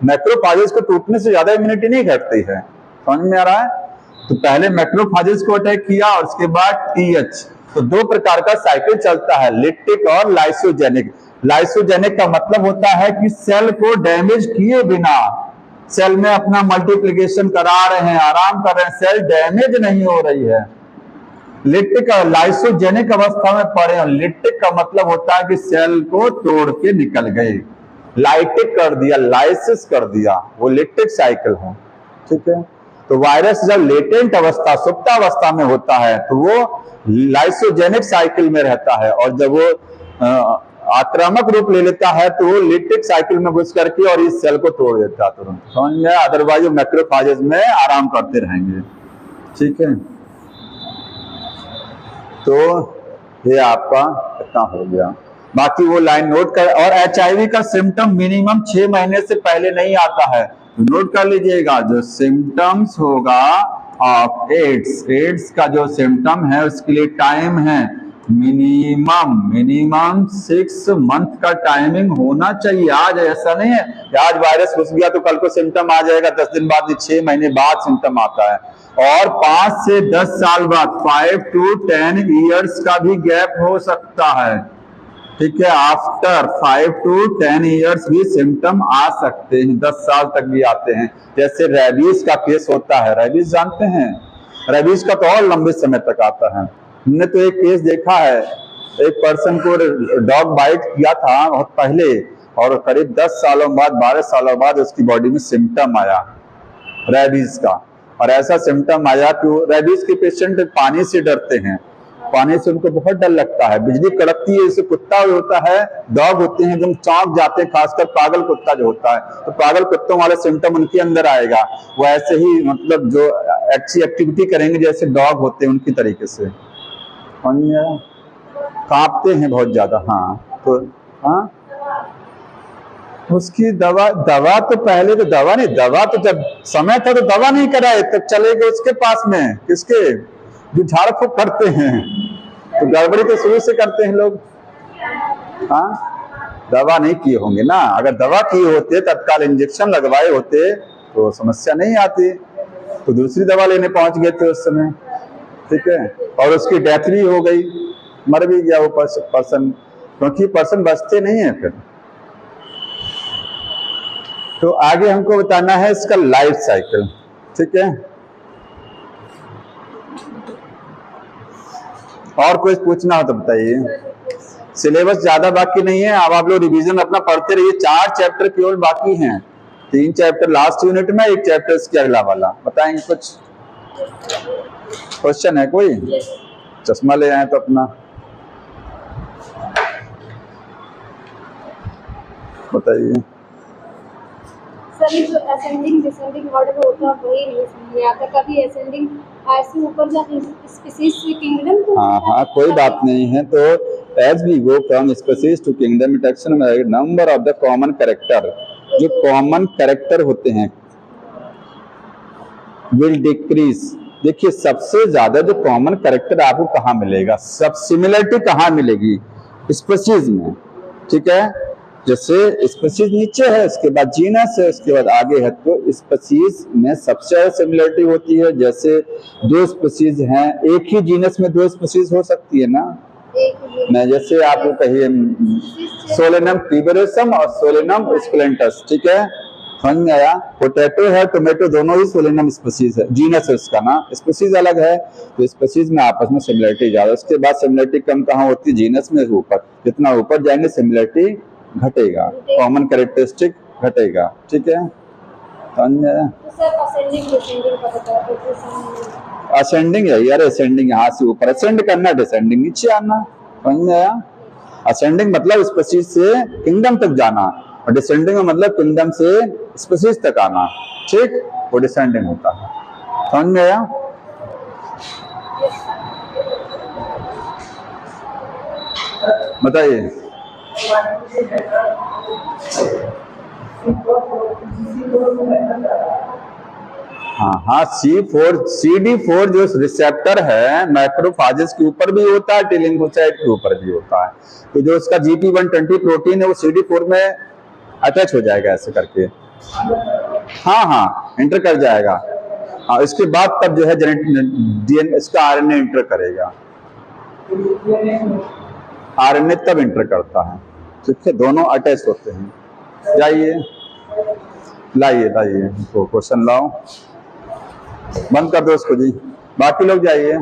मैक्रोफाजेस को टूटने से ज्यादा इम्यूनिटी नहीं घटती है। समझ में आ रहा है? तो पहले मैक्रोफाजेस को अटैक किया और उसके बाद टीएच। तो दो प्रकार का साइकिल चलता है, लिटिक और लाइसोजेनिक। लाइसोजेनिक का मतलब होता है कि सेल को डैमेज किए बिना सेल में अपना मल्टीप्लिकेशन करा रहे हैं, आराम कर रहे हैं, सेल डैमेज नहीं हो रही है। लिटिक लाइसोजेनिक अवस्था में पड़े हैं। लिटिक का मतलब होता है कि सेल को तोड़ के निकल गए, लाइटिक कर दिया, लाइसिस कर दिया, वो लिटिक साइकिल है। ठीक है, तो वायरस जब लेटेंट अवस्था, सुप्तावस्था में होता है तो वो लाइसोजेनिक साइकिल में रहता है, और जब वो आक्रामक रूप ले लेता है तो वो लिटिक साइकिल में घुस करके और इस सेल को तोड़ देता है तुरंत। समझ में? अदरवाइज वो मैक्रोफाजेस में आराम करते रहेंगे। ठीक है, तो ये आपका इतना हो गया। बाकी वो लाइन नोट कर। और HIV का सिम्टम मिनिमम 6 महीने से पहले नहीं आता है, तो नोट कर लीजिएगा। जो सिम्टम्स होगा ऑफ एड्स का जो सिम्टम है उसके लिए टाइम है मिनिमम 6 मंथ का टाइमिंग होना चाहिए। आज ऐसा नहीं है कि आज वायरस घुस गया तो कल को सिम्टम आ जाएगा, 10 दिन बाद, 6 महीने बाद सिम्टम आता है। और 5 से 10 साल बाद, 5 to 10 ईयर्स का भी गैप हो सकता है। ठीक है, आफ्टर 5 to 10 ईयर्स भी सिम्टम आ सकते हैं, 10 साल तक भी आते हैं। जैसे रेबीज का केस होता है, रेबीज जानते हैं? रेबीज का तो और लंबे समय तक आता है। हमने तो एक केस देखा है, एक पर्सन को डॉग बाइट किया था बहुत पहले, और करीब 10 सालों बाद, 12 सालों बाद उसकी बॉडी में सिम्टम आया रेबीज का। और ऐसा सिम्टम आया कि रेबीज के पेशेंट पानी से डरते हैं, पानी से उनको बहुत डर लगता है, बिजली कड़कती है, जैसे कुत्ता होता है, डॉग होते हैं जो चौंक जाते हैं, खासकर पागल कुत्ता जो होता है, तो पागल कुत्तों वाला सिम्टम उनके अंदर आएगा। वो ऐसे ही मतलब जो अच्छी एक्टिविटी करेंगे जैसे डॉग होते हैं उनकी तरीके से, कांपते हैं बहुत ज्यादा। हाँ, तो हाँ, उसकी दवा तो पहले तो दवा नहीं, दवा तो जब समय था तो दवा नहीं कराए, तब चले गए उसके पास में, किसके, जो झाड़ फूक करते हैं। तो गड़बड़ी तो शुरू से करते हैं लोग। हाँ, दवा नहीं किए होंगे ना, अगर दवा किए होते, तत्काल इंजेक्शन लगवाए होते तो समस्या नहीं आती, तो दूसरी दवा लेने पहुंच गए थे उस समय। ठीक है, और उसकी डेथ भी हो गई, मर भी गया वो पर्सन, क्योंकि पर्सन बचते नहीं है फिर। तो आगे हमको बताना है इसका लाइफ साइकिल। ठीक है, और कुछ पूछना हो तो बताइए। सिलेबस ज्यादा बाकी नहीं है, अब आप लोग रिवीजन अपना पढ़ते रहिए। 4 चैप्टर केवल बाकी हैं, 3 चैप्टर लास्ट यूनिट में, 1 चैप्टर इसके अगला वाला। बताएंगे कुछ क्वेश्चन है कोई? चश्मा ले आए तो अपना बताइए। सर जो असेंडिंग डिसेंडिंग ऑर्डर होता है वही नहीं समझ में आता, कभी असेंडिंग ऐसे ऊपर जाके स्पीशीज से किंगडम को। हाँ, कोई बात नहीं है। तो as we go from species to kingdom, interaction में number of the common character, जो कॉमन कैरेक्टर होते हैं विल डिक्रीज। देखिए, सबसे ज्यादा जो कॉमन कैरेक्टर आपको कहाँ मिलेगा, सब सिमिलरिटी कहाँ मिलेगी? स्पीशीज में। ठीक है, जैसे स्पीशीज नीचे है, उसके बाद जीनस है, उसके बाद आगे है, तो स्पीशीज में सबसे ज्यादा सिमिलरिटी होती है। जैसे 2 स्पीशीज हैं, एक ही जीनस में 2 स्पीशीज हो सकती है ना। मैं जैसे आपको कहिए सोलेनम ट्यूबरोसम और सोलेनम स्प्लेंटस। ठीक है, समझ में आया? पोटैटो है, टोमेटो, दोनों ही सोलेनम स्पीशीज है, जीनस है उसका ना, स्पीशीज अलग है। तो स्पीशीज में आपस में सिमिलरिटी ज्यादा, उसके बाद सिमिलरिटी कम कहाँ होती है? जीनस में ऊपर, जितना ऊपर जाएंगे सिमिलरिटी घटेगा, कॉमन कैरेक्टरिस्टिक घटेगा। ठीक है, समझ में आया? असेंडिंग है यार, असेंडिंग यहाँ से ऊपर असेंड करना, डिसेंडिंग नीचे आना। समझ में आया? असेंडिंग मतलब स्पीशीज से किंगडम तक जाना, और डिसेंडिंग में मतलब किंगडम से स्पीशीज तक आना। ठीक, वो डिसेंडिंग होता है। समझ में आया? बताइए। हाँ हाँ, CD4 जो रिसेप्टर है मैक्रोफाजेस के ऊपर भी होता है, टी लिम्फोसाइट के ऊपर भी होता है। तो जो उसका GP120 प्रोटीन है वो CD4 में अटैच हो जाएगा ऐसे करके। हाँ हाँ, इंटर कर जाएगा। हाँ, इसके बाद तब जो है DNA इसका RNA इंटर करेगा, RNA तब इंटर करता है। ठीक है, दोनों अटैच होते हैं। जाइए, लाइए तो क्वेश्चन लाओ, बंद कर दो इसको जी, बाकी लोग जाइए।